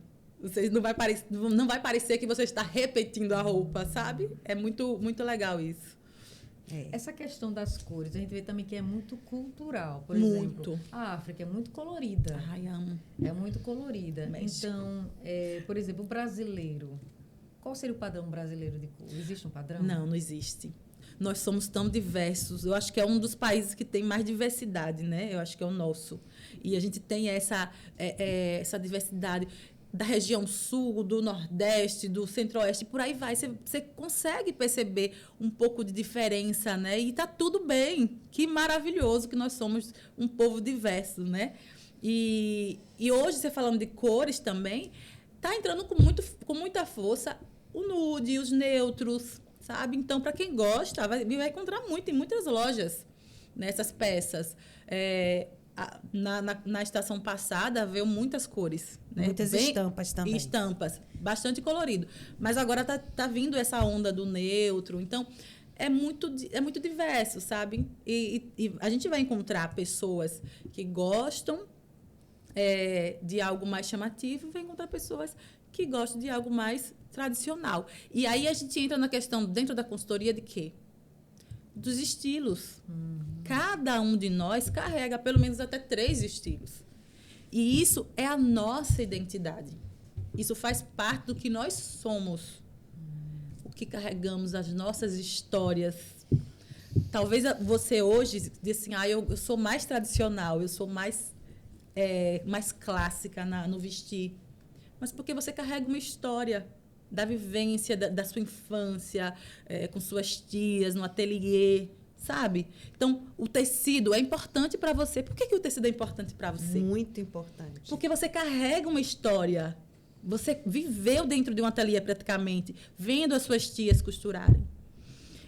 não vai parecer que você está repetindo a roupa, sabe? É muito, muito legal isso. Essa questão das cores, a gente vê também que é muito cultural. Por Muito. exemplo, a África é muito colorida. Ai, amo. É muito colorida. México. Então, por exemplo, o brasileiro. Qual seria o padrão brasileiro de cor? Existe um padrão? Não existe. Nós somos tão diversos. Eu acho que é um dos países que tem mais diversidade, né? Eu acho que é o nosso. E a gente tem essa diversidade da região sul, do nordeste, do centro-oeste, por aí vai. Você consegue perceber um pouco de diferença, né? E tá tudo bem. Que maravilhoso que nós somos um povo diverso, né? E hoje, você falando de cores também, tá entrando com muita força o nude, os neutros, sabe? Então, para quem gosta, vai encontrar muito em muitas lojas nessas peças. Na estação passada, veio muitas cores. Né? Muitas estampas também. Estampas, bastante colorido. Mas agora tá vindo essa onda do neutro. Então, é muito diverso, sabe? E a gente vai encontrar pessoas que gostam de algo mais chamativo, vai encontrar pessoas que gostam de algo mais tradicional. E aí a gente entra na questão, dentro da consultoria, de quê? Dos estilos. Cada um de nós carrega pelo menos até 3 estilos. E isso é a nossa identidade. Isso faz parte do que nós somos. O que carregamos, as nossas histórias. Talvez você hoje diga assim, eu sou mais tradicional, eu sou mais clássica no vestir. Mas porque você carrega uma história da vivência da sua infância, com suas tias, no ateliê, sabe? Então, o tecido é importante para você. Por que o tecido é importante para você? Muito importante. Porque você carrega uma história. Você viveu dentro de um ateliê, praticamente, vendo as suas tias costurarem.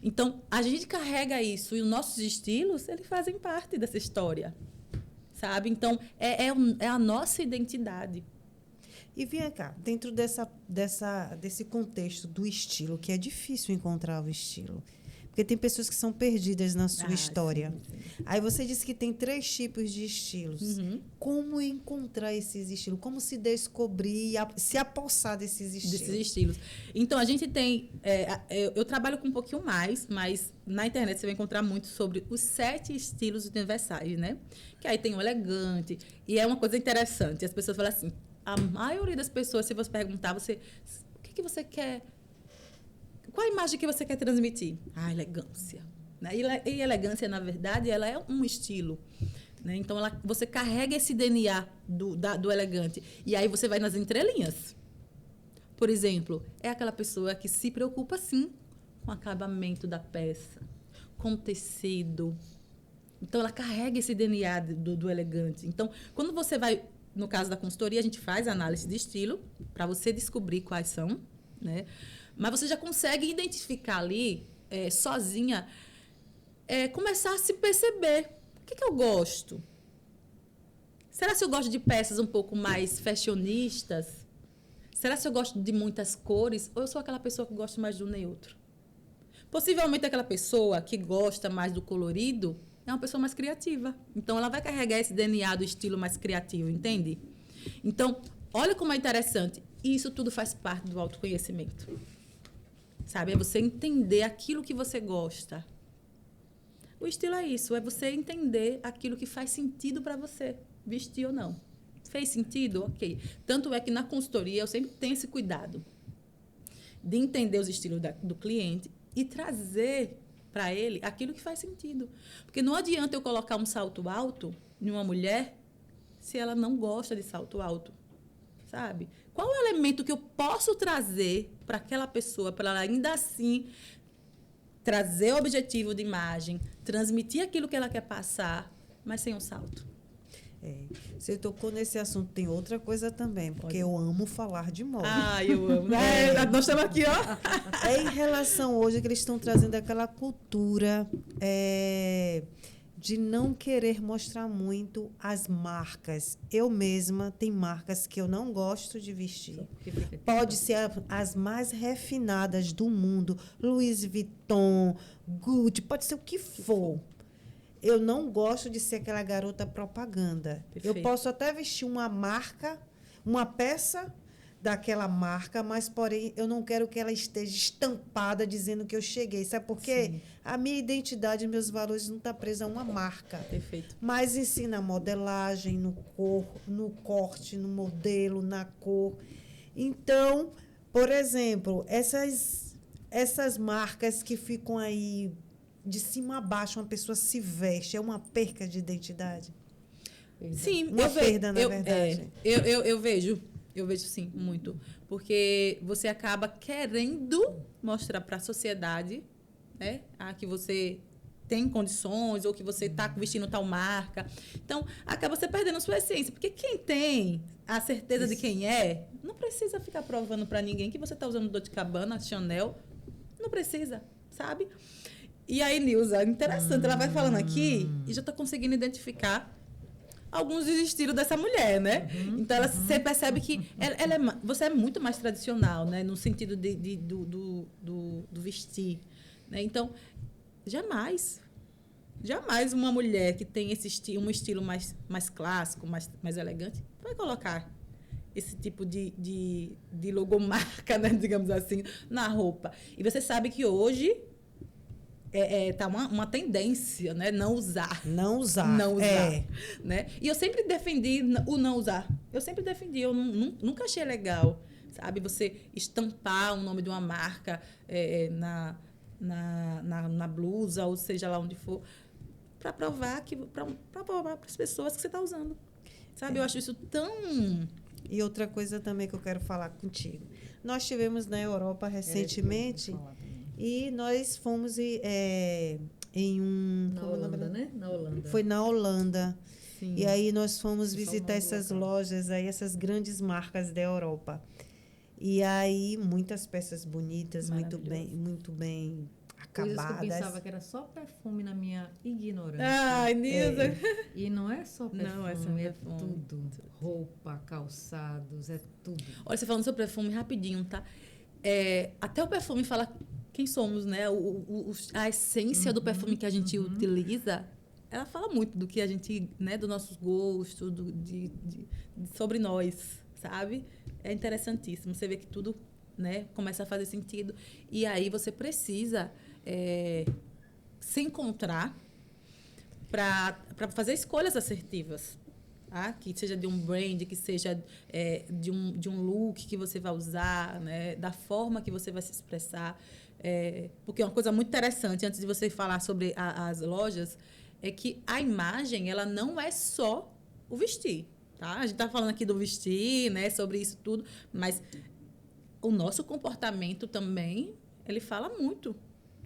Então, a gente carrega isso. E os nossos estilos, eles fazem parte dessa história, sabe? Então, é a nossa identidade. E vem cá, dentro desse contexto do estilo, que é difícil encontrar o estilo. Porque tem pessoas que são perdidas na sua história. Sim. Aí você disse que tem 3 tipos de estilos. Uhum. Como encontrar esses estilos? Como se descobrir, se apossar desses estilos? Então, a gente tem... eu trabalho com um pouquinho mais, mas na internet você vai encontrar muito sobre os 7 estilos universais, né? Que aí tem o elegante. E é uma coisa interessante. As pessoas falam assim... A maioria das pessoas, se você perguntar, o que você quer? Qual a imagem que você quer transmitir? Elegância. Né? E elegância, na verdade, ela é um estilo. Né? Então, você carrega esse DNA do elegante. E aí você vai nas entrelinhas. Por exemplo, é aquela pessoa que se preocupa, sim, com o acabamento da peça, com o tecido. Então, ela carrega esse DNA do elegante. Então, quando você vai... No caso da consultoria, a gente faz análise de estilo para você descobrir quais são, né? Mas você já consegue identificar ali, sozinha, começar a se perceber. O que eu gosto? Será que eu gosto de peças um pouco mais fashionistas? Será que eu gosto de muitas cores? Ou eu sou aquela pessoa que gosta mais do neutro? Possivelmente aquela pessoa que gosta mais do colorido é uma pessoa mais criativa. Então, ela vai carregar esse DNA do estilo mais criativo, entende? Então, olha como é interessante. E isso tudo faz parte do autoconhecimento. Sabe? É você entender aquilo que você gosta. O estilo é isso. É você entender aquilo que faz sentido para você, vestir ou não. Fez sentido? Ok. Tanto é que na consultoria eu sempre tenho esse cuidado de entender os estilos do cliente e trazer para ele aquilo que faz sentido. Porque não adianta eu colocar um salto alto em uma mulher se ela não gosta de salto alto, sabe? Qual é o elemento que eu posso trazer para aquela pessoa, para ela ainda assim trazer o objetivo de imagem, transmitir aquilo que ela quer passar, mas sem um salto? Você tocou nesse assunto, tem outra coisa também, porque eu amo falar de moda. Eu amo. Nós estamos aqui, ó. Em relação hoje que eles estão trazendo aquela cultura de não querer mostrar muito as marcas. Eu mesma, tem marcas que eu não gosto de vestir. Pode ser as mais refinadas do mundo, Louis Vuitton, Gucci, pode ser o que for. Eu não gosto de ser aquela garota propaganda. Perfeito. Eu posso até vestir uma marca, uma peça, daquela marca, mas, porém, eu não quero que ela esteja estampada dizendo que eu cheguei. Sabe por quê? Sim. A minha identidade, meus valores não estão presos a uma marca. Perfeito. Mas ensina a modelagem, no corte, no modelo, na cor. Então, por exemplo, essas marcas que ficam aí de cima a baixo, uma pessoa se veste, é uma perca de identidade? Sim, Uma perda, na verdade. Eu vejo sim, muito. Porque você acaba querendo mostrar para a sociedade, né, que você tem condições ou que você está vestindo tal marca. Então, acaba você perdendo a sua essência. Porque quem tem a certeza de quem é, não precisa ficar provando para ninguém que você está usando Dolce & Gabbana, Chanel. Não precisa, sabe? E aí, Nilza, interessante, ela vai falando aqui e já estou conseguindo identificar alguns dos estilos dessa mulher, né? Então, você percebe que você é muito mais tradicional, né? No sentido do vestir. Né? Então, jamais uma mulher que tem um estilo mais clássico, mais elegante, vai colocar esse tipo de logomarca, né? Digamos assim, na roupa. E você sabe que hoje tá uma tendência, né? Não usar. Né? E eu sempre defendi o não usar. Eu nunca achei legal, sabe? Você estampar o nome de uma marca na blusa, ou seja lá onde for, para provar para as pessoas que você está usando. Sabe? Eu acho isso tão... E outra coisa também que eu quero falar contigo. Nós estivemos na Europa recentemente... E nós fomos em um... Na Holanda, né? Na Holanda. Foi na Holanda. Sim. E aí nós fomos visitar essas lojas, aí, essas grandes marcas da Europa. E aí, muitas peças bonitas, muito bem acabadas. Coisas que eu pensava que era só perfume na minha ignorância. Ai, Nilza! E não é só perfume, Não é só perfume. Tudo. Roupa, calçados, é tudo. Olha, você falando sobre perfume, rapidinho, tá? Até o perfume fala quem somos, né? A essência do perfume que a gente utiliza, ela fala muito do que a gente, né? Dos nossos gostos, sobre nós, sabe? É interessantíssimo. Você vê que tudo, né, começa a fazer sentido. E aí você precisa se encontrar para fazer escolhas assertivas. Que seja de um brand, que seja de um look que você vai usar, né? Da forma que você vai se expressar. Porque uma coisa muito interessante, antes de você falar sobre as lojas, é que a imagem, ela não é só o vestir. Tá? A gente está falando aqui do vestir, né? Sobre isso tudo, mas o nosso comportamento também, ele fala muito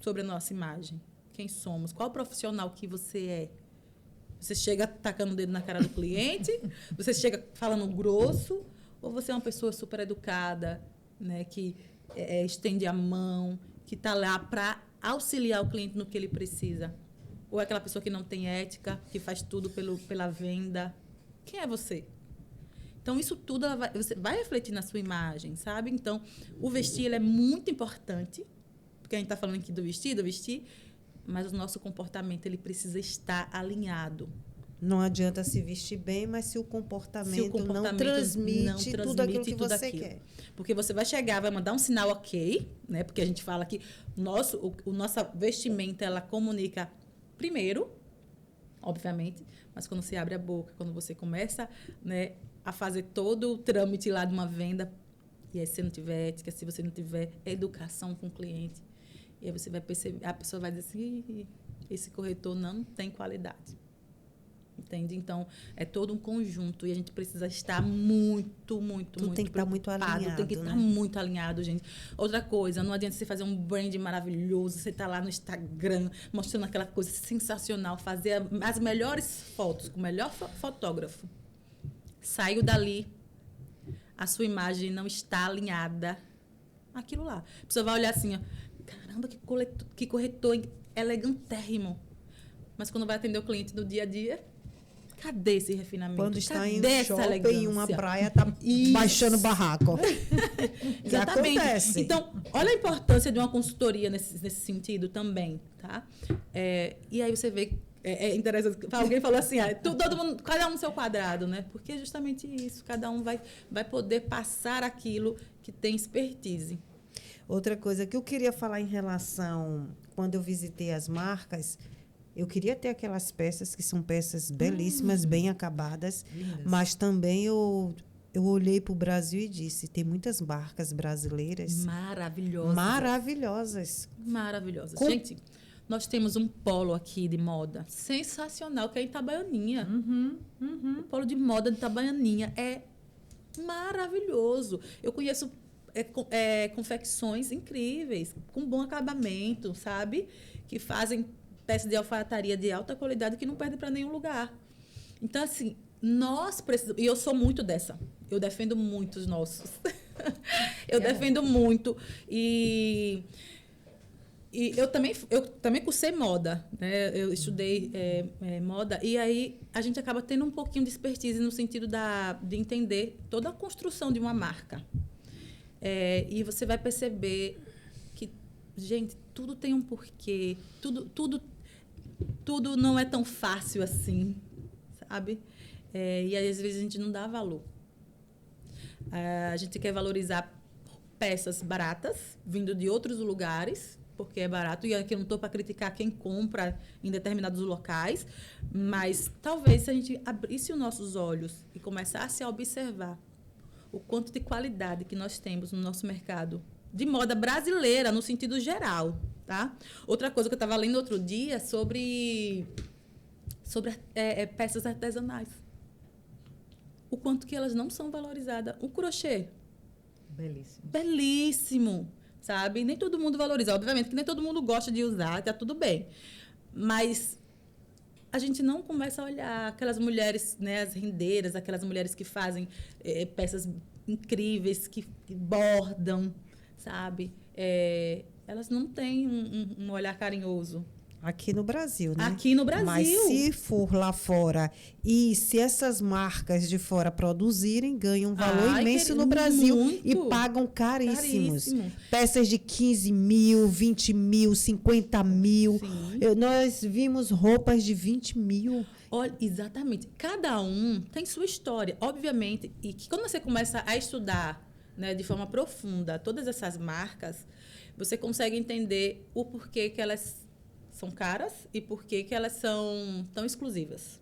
sobre a nossa imagem. Quem somos, qual profissional que você é. Você chega tacando o dedo na cara do cliente, você chega falando grosso, ou você é uma pessoa super educada, né, que estende a mão, que está lá para auxiliar o cliente no que ele precisa. Ou é aquela pessoa que não tem ética, que faz tudo pela venda. Quem é você? Então, isso tudo você vai refletir na sua imagem, sabe? Então, o vestir ele é muito importante, porque a gente está falando aqui do vestir, mas o nosso comportamento ele precisa estar alinhado. Não adianta se vestir bem, mas se o comportamento não transmite tudo aquilo que você quer. Porque você vai chegar, vai mandar um sinal ok, né? Porque a gente fala que nossa vestimenta, ela comunica primeiro, obviamente, mas quando você abre a boca, quando você começa, né, a fazer todo o trâmite lá de uma venda, e aí se você não tiver ética, se você não tiver educação com o cliente, e aí você vai perceber, a pessoa vai dizer assim, esse corretor não tem qualidade. Entende? Então, é todo um conjunto e a gente precisa estar muito tem que estar muito alinhado. Tem que estar muito alinhado, gente. Outra coisa, não adianta você fazer um brand maravilhoso, você tá lá no Instagram mostrando aquela coisa sensacional, fazer as melhores fotos com o melhor fotógrafo. Saiu dali, a sua imagem não está alinhada àquilo lá. A pessoa vai olhar assim, ó, caramba, que corretor elegantérrimo. Mas quando vai atender o cliente no dia a dia, cadê esse refinamento? Quando está em um shopping, em uma praia, está baixando barraco. Exatamente. Acontece. Então, olha a importância de uma consultoria nesse sentido também, tá? E aí você vê É interessante. Alguém falou assim, todo mundo, cada um no seu quadrado, né? Porque é justamente isso. Cada um vai poder passar aquilo que tem expertise. Outra coisa que eu queria falar em relação, quando eu visitei as marcas, eu queria ter aquelas peças que são peças belíssimas, bem acabadas, Lindas. mas também eu olhei para o Brasil e disse, tem muitas marcas brasileiras Maravilhosas. maravilhosas. Gente, nós temos um polo aqui de moda sensacional, que é em Itabaianinha. O polo de moda de Itabaianinha é maravilhoso. Eu conheço confecções incríveis, com bom acabamento, sabe? Que fazem peças de alfaiataria de alta qualidade que não perdem para nenhum lugar. Então, assim, nós precisamos... E eu sou muito dessa. Eu defendo muito os nossos. Eu defendo muito. E eu também cursei moda, né? Eu estudei moda, e aí a gente acaba tendo um pouquinho de expertise no sentido de entender toda a construção de uma marca. E você vai perceber que, gente, tudo tem um porquê, tudo não é tão fácil assim, sabe? E às vezes a gente não dá valor. A gente quer valorizar peças baratas, vindo de outros lugares, porque é barato, e aqui eu não estou para criticar quem compra em determinados locais, mas talvez se a gente abrisse os nossos olhos e começasse a observar o quanto de qualidade que nós temos no nosso mercado de moda brasileira, no sentido geral, tá? Outra coisa que eu estava lendo outro dia sobre peças artesanais. O quanto que elas não são valorizadas. O crochê. Belíssimo. Belíssimo, sabe? Nem todo mundo valoriza. Obviamente que nem todo mundo gosta de usar, tá tudo bem. Mas a gente não começa a olhar aquelas mulheres, né, as rendeiras, aquelas mulheres que fazem peças incríveis, que bordam, sabe? Elas não têm um olhar carinhoso. Aqui no Brasil, né? Aqui no Brasil. Mas se for lá fora e se essas marcas de fora produzirem, ganham um valor imenso no Brasil muito. E pagam caríssimos. Caríssimo. Peças de 15 mil, 20 mil, 50 mil. Sim. Nós vimos roupas de 20 mil. Olha, exatamente. Cada um tem sua história, obviamente. E que quando você começa a estudar, né, de forma profunda todas essas marcas, você consegue entender o porquê que elas são caras e por que elas são tão exclusivas,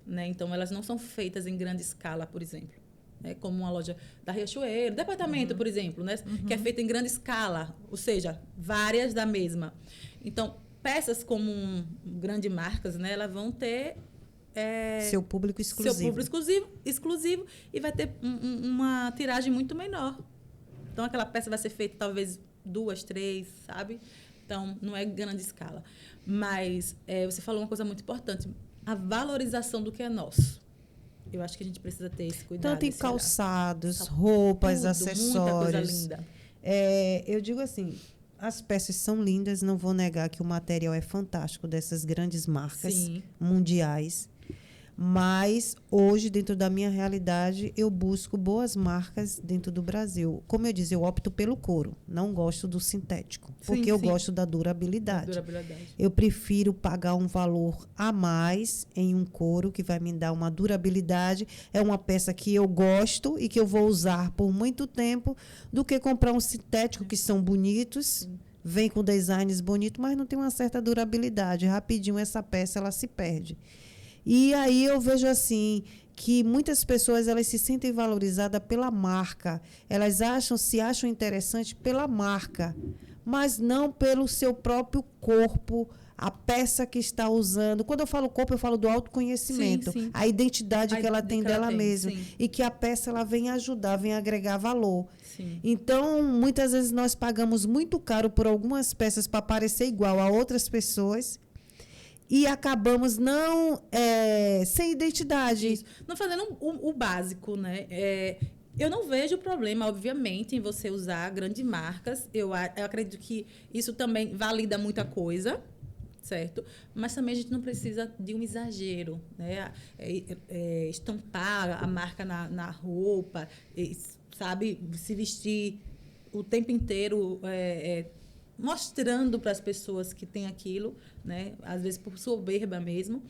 né? Então, elas não são feitas em grande escala, por exemplo, né? Como uma loja da Riachuelo, departamento, por exemplo, né? Que é feita em grande escala, ou seja, várias da mesma. Então, peças como grandes marcas, né? Elas vão ter seu público exclusivo. Seu público exclusivo e vai ter uma tiragem muito menor. Então, aquela peça vai ser feita talvez 2, 3, sabe? Então, não é grande escala. Mas você falou uma coisa muito importante. A valorização do que é nosso. Eu acho que a gente precisa ter esse cuidado. Então, tem calçados, roupas, tudo, acessórios. muita coisa linda. Eu digo assim, as peças são lindas, não vou negar que o material é fantástico dessas grandes marcas mundiais. Mas, hoje, dentro da minha realidade, eu busco boas marcas dentro do Brasil. Como eu disse, eu opto pelo couro. Não gosto do sintético, porque eu gosto da durabilidade. Eu prefiro pagar um valor a mais em um couro, que vai me dar uma durabilidade. É uma peça que eu gosto e que eu vou usar por muito tempo, do que comprar um sintético, que são bonitos, vem com designs bonitos, mas não tem uma certa durabilidade. Rapidinho, essa peça ela se perde. E aí eu vejo assim que muitas pessoas elas se sentem valorizadas pela marca. Elas se acham interessantes pela marca, mas não pelo seu próprio corpo, a peça que está usando. Quando eu falo corpo, eu falo do autoconhecimento, sim. A identidade que ela tem dela mesma. Sim. E que a peça ela vem ajudar, vem agregar valor. Sim. Então, muitas vezes nós pagamos muito caro por algumas peças para parecer igual a outras pessoas. E acabamos sem identidade. Isso. Não fazendo o básico, né? Eu não vejo problema, obviamente, em você usar grandes marcas. Eu acredito que isso também valida muita coisa, certo? Mas também a gente não precisa de um exagero, né? Estampar a marca na roupa, sabe? Se vestir o tempo inteiro mostrando para as pessoas que tem aquilo, né? Às vezes por soberba mesmo.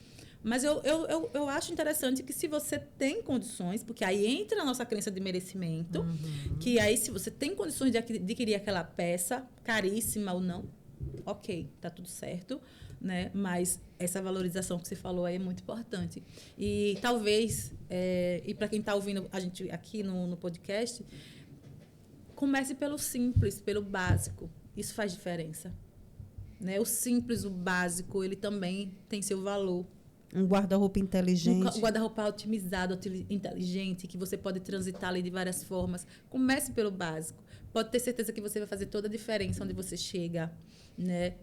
Mas eu acho interessante que se você tem condições, porque aí entra a nossa crença de merecimento, que aí se você tem condições de adquirir aquela peça, caríssima ou não, ok, tá tudo certo, né? Mas essa valorização que você falou aí é muito importante. E talvez, e para quem está ouvindo a gente aqui no podcast, comece pelo simples, pelo básico. Isso faz diferença. Né? O simples, o básico, ele também tem seu valor. Um guarda-roupa inteligente. Um guarda-roupa otimizado, inteligente, que você pode transitar ali de várias formas. Comece pelo básico. Pode ter certeza que você vai fazer toda a diferença onde você chega. Né?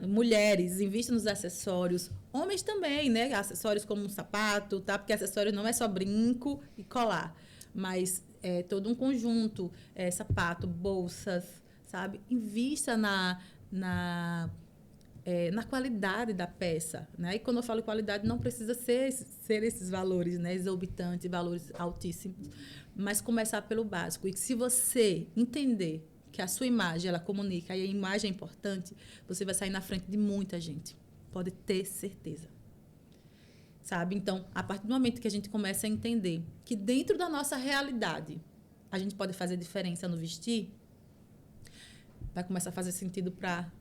Mulheres, invista nos acessórios. Homens também, né? Acessórios como um sapato, tá? Porque acessório não é só brinco e colar. Mas é todo um conjunto. Sapato, bolsas, sabe? Invista na qualidade da peça, né? E quando eu falo qualidade, não precisa ser esses valores, né? Exorbitantes, valores altíssimos, mas começar pelo básico. E se você entender que a sua imagem, ela comunica, e a imagem é importante, você vai sair na frente de muita gente. Pode ter certeza. Sabe? Então, a partir do momento que a gente começa a entender que dentro da nossa realidade, a gente pode fazer diferença no vestir, vai começar a fazer sentido para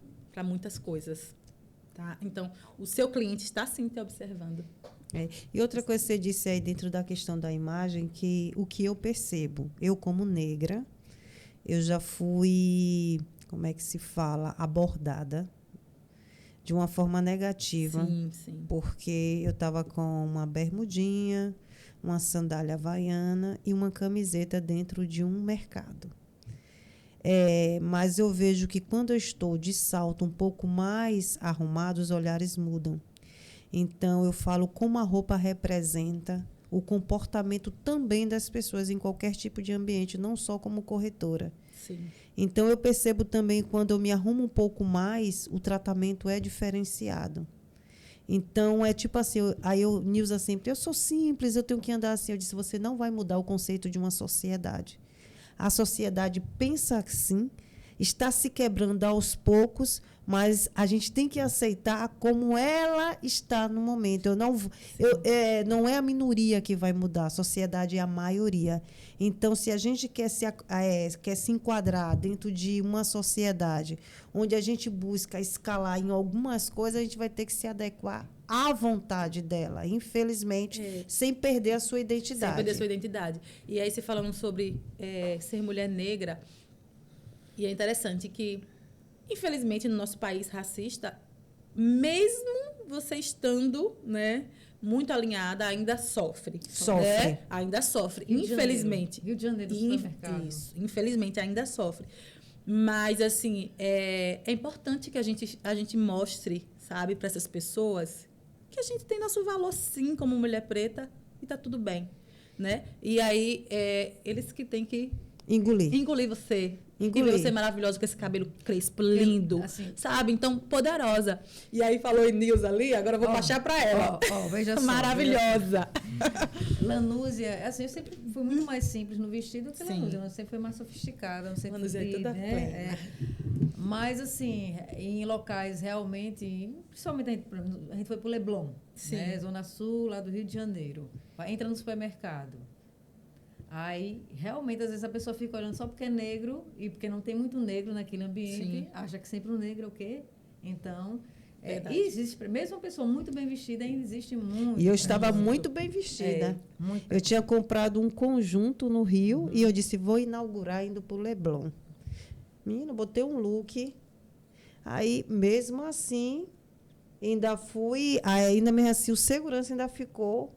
muitas coisas. Tá? Então, o seu cliente está sim te observando. E outra coisa que você disse aí dentro da questão da imagem, que o que eu percebo, eu como negra, eu já fui, como é que se fala, abordada de uma forma negativa. Sim, sim. Porque eu estava com uma bermudinha, uma sandália havaiana e uma camiseta dentro de um mercado. Mas eu vejo que quando eu estou de salto um pouco mais arrumado, os olhares mudam. Então, eu falo como a roupa representa o comportamento também das pessoas em qualquer tipo de ambiente, não só como corretora. Sim. Então, eu percebo também, quando eu me arrumo um pouco mais, o tratamento é diferenciado. Então, é tipo assim, Nilza sempre, eu sou simples, eu tenho que andar assim. Eu disse, você não vai mudar o conceito de uma sociedade. A sociedade pensa assim, está se quebrando aos poucos, mas a gente tem que aceitar como ela está no momento. Não é a minoria que vai mudar, a sociedade é a maioria. Então, se a gente quer se enquadrar dentro de uma sociedade onde a gente busca escalar em algumas coisas, a gente vai ter que se adequar à vontade dela, infelizmente, sem perder a sua identidade. Sem perder a sua identidade. E aí, você falando sobre ser mulher negra, e é interessante que, infelizmente, no nosso país racista, mesmo você estando, né, muito alinhada, ainda sofre. Né? Ainda sofre. Infelizmente. Rio de Janeiro, supermercado. Isso. Infelizmente, ainda sofre. Mas, assim, é importante que a gente mostre, sabe, para essas pessoas que a gente tem nosso valor, sim, como mulher preta, e tá tudo bem, né? E aí, eles que têm que engolir você. E ver você maravilhosa com esse cabelo crespo, lindo, assim, sabe? Então, poderosa. E aí, falou em Nilza ali, agora eu vou baixar para ela. Veja só. Maravilhosa. Lanúzia, assim, eu sempre fui muito mais simples no vestido que Lanúzia. Eu sempre fui mais sofisticada. Lanúzia é toda plena. Mas, assim, em locais realmente, principalmente a gente foi para o Leblon, né? Zona Sul, lá do Rio de Janeiro. Entra no supermercado. Aí, realmente, às vezes a pessoa fica olhando só porque é negro e porque não tem muito negro naquele ambiente, sim, acha que sempre o negro é o quê? Então, existe, mesmo uma pessoa muito bem vestida, ainda existe muito. E eu estava muito bem vestida. Eu tinha comprado um conjunto no Rio e eu disse, vou inaugurar indo para o Leblon. Menina, botei um look. Aí, mesmo assim, ainda mesmo assim, o segurança ainda ficou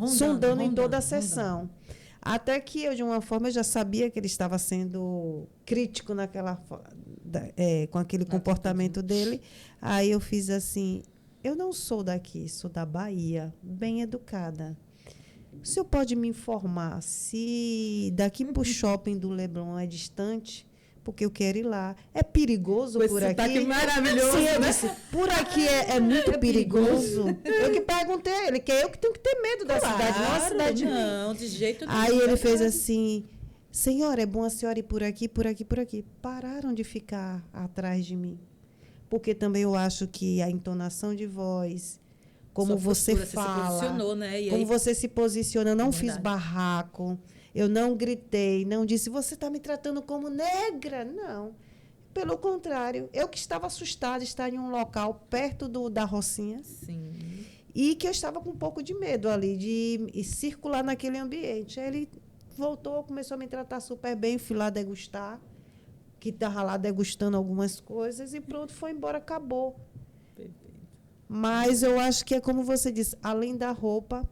sondando em toda a sessão. Até que eu, de uma forma, eu já sabia que ele estava sendo crítico com aquele comportamento dele. Aí eu fiz assim, eu não sou daqui, sou da Bahia, bem educada. O senhor pode me informar se daqui para o shopping do Leblon é distante? Porque eu quero ir lá. É perigoso por aqui? Sotaque maravilhoso, sim, eu né? disse, por aqui é muito perigoso. Eu que perguntei a ele, que eu que tenho que ter medo da cidade, não a cidade. Não, de jeito nenhum. Aí ele fez assim, Senhora, é bom a senhora ir por aqui, por aqui, por aqui. Pararam de ficar atrás de mim. Porque também eu acho que a entonação de voz, como Sua você postura, você se fala, posicionou, né? E como aí, você se posiciona, eu não É fiz verdade. barraco, eu não gritei, não disse, você está me tratando como negra. Não. Pelo contrário, eu que estava assustada de estar em um local perto da Rocinha sim. e que eu estava com um pouco de medo ali de circular naquele ambiente. Aí ele voltou, começou a me tratar super bem, fui lá degustar, que estava lá degustando algumas coisas e pronto, foi embora, acabou. Perfeito. Mas eu acho que é como você disse, além da roupa,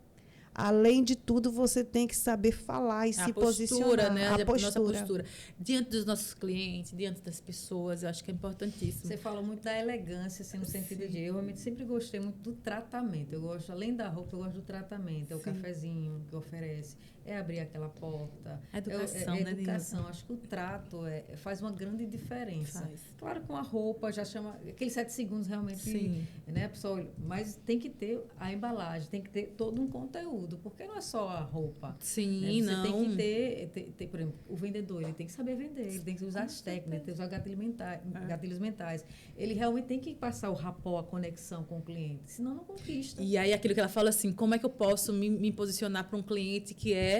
além de tudo, você tem que saber falar e se posicionar. Né? A Nossa postura. postura. Diante dos nossos clientes, diante das pessoas, eu acho que é importantíssimo. Você fala muito da elegância, assim, no sentido de... Eu realmente sempre gostei muito do tratamento. Eu gosto, além da roupa, eu gosto do tratamento. É o cafezinho que oferece, é abrir aquela porta. A educação, é né, educação. Nilza? Acho que o trato faz uma grande diferença. Faz. Claro, com a roupa, já chama... Aqueles 7 segundos, realmente... Sim. Né, pessoal? Mas tem que ter a embalagem, tem que ter todo um conteúdo. Porque não é só a roupa. Sim, Né? Você não. tem que ter, por exemplo, o vendedor, ele tem que saber vender, ele tem que usar as técnicas, tem que usar gatilhos mentais. Ele realmente tem que passar o rapport, a conexão com o cliente, senão não conquista. E aí, aquilo que ela fala assim, como é que eu posso me posicionar para um cliente que é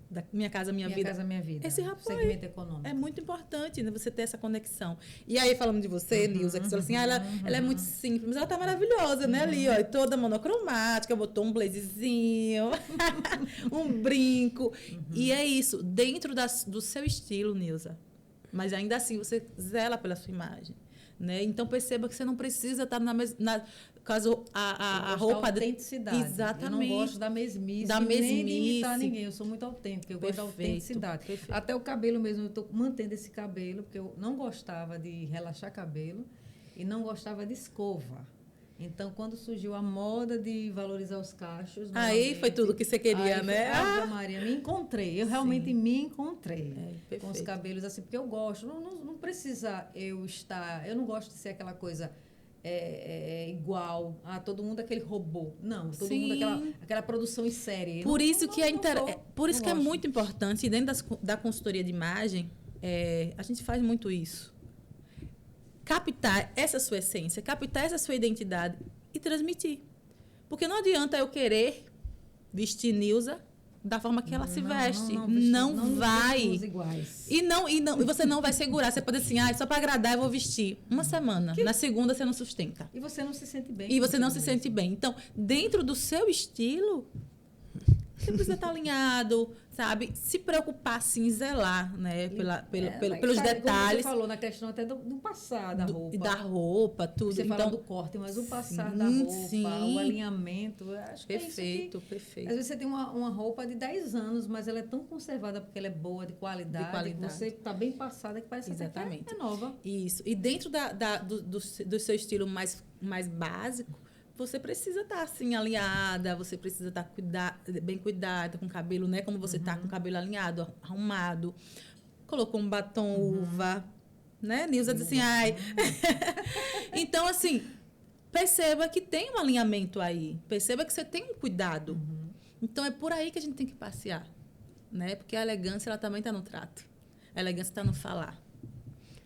da Minha Casa Minha Vida? Casa Minha Vida. Esse rapport segmento econômico. é muito importante, né? Você ter essa conexão. E aí, falando de você, Nilza, que você falou assim, ela é muito simples, mas ela tá maravilhosa, né? Ali, ó, e toda monocromática, botou um blazezinho, um brinco. E é isso, dentro do seu estilo, Nilza. Mas ainda assim, você zela pela sua imagem. Né? Então, perceba que você não precisa estar caso a roupa... Da autenticidade. Exatamente. Eu não gosto da mesmice, Da nem de mesmice. imitar ninguém. Eu sou muito autêntica, eu gosto da autenticidade. Perfeito. Até o cabelo mesmo, eu estou mantendo esse cabelo, porque eu não gostava de relaxar cabelo e não gostava de escova. Então, quando surgiu a moda de valorizar os cachos... Aí foi tudo que você queria, aí né? Ave Maria, me encontrei. Eu realmente me encontrei com os perfeito. cabelos assim, porque eu gosto. Não precisa eu estar... Eu não gosto de ser aquela coisa igual a todo mundo, aquele robô. Não, todo Sim. mundo aquela produção em série. Por isso que é gosto. muito importante, e dentro da consultoria de imagem, a gente faz muito isso. Captar essa sua essência, captar essa sua identidade e transmitir. Porque não adianta eu querer vestir Nilza da forma que ela se veste. Não vai. Iguais. E você não vai segurar. Você pode dizer assim, só para agradar eu vou vestir uma semana. Na segunda você não sustenta. E você não se sente bem. E você não se sente bem. Então, dentro do seu estilo, você precisa estar alinhado, sabe? Se preocupar, sim, zelar, né? Pelos detalhes. Como você falou na questão até do passar da roupa. Da roupa, tudo. Você então, fala do corte, mas o passar da roupa, sim. o alinhamento. Acho que perfeito, é isso perfeito. Às vezes você tem uma roupa de 10 anos, mas ela é tão conservada porque ela é boa, de qualidade. Você está bem passada que parece Exatamente. que é nova. Isso. E dentro do seu estilo mais básico, você precisa estar assim alinhada, você precisa estar bem cuidada com o cabelo, né? Como você está com o cabelo alinhado, arrumado. Colocou um batom uva, né? Nilza disse assim, ai. Então, assim, perceba que tem um alinhamento aí. Perceba que você tem um cuidado. Então, é por aí que a gente tem que passear, né? Porque a elegância, ela também está no trato. A elegância está no falar.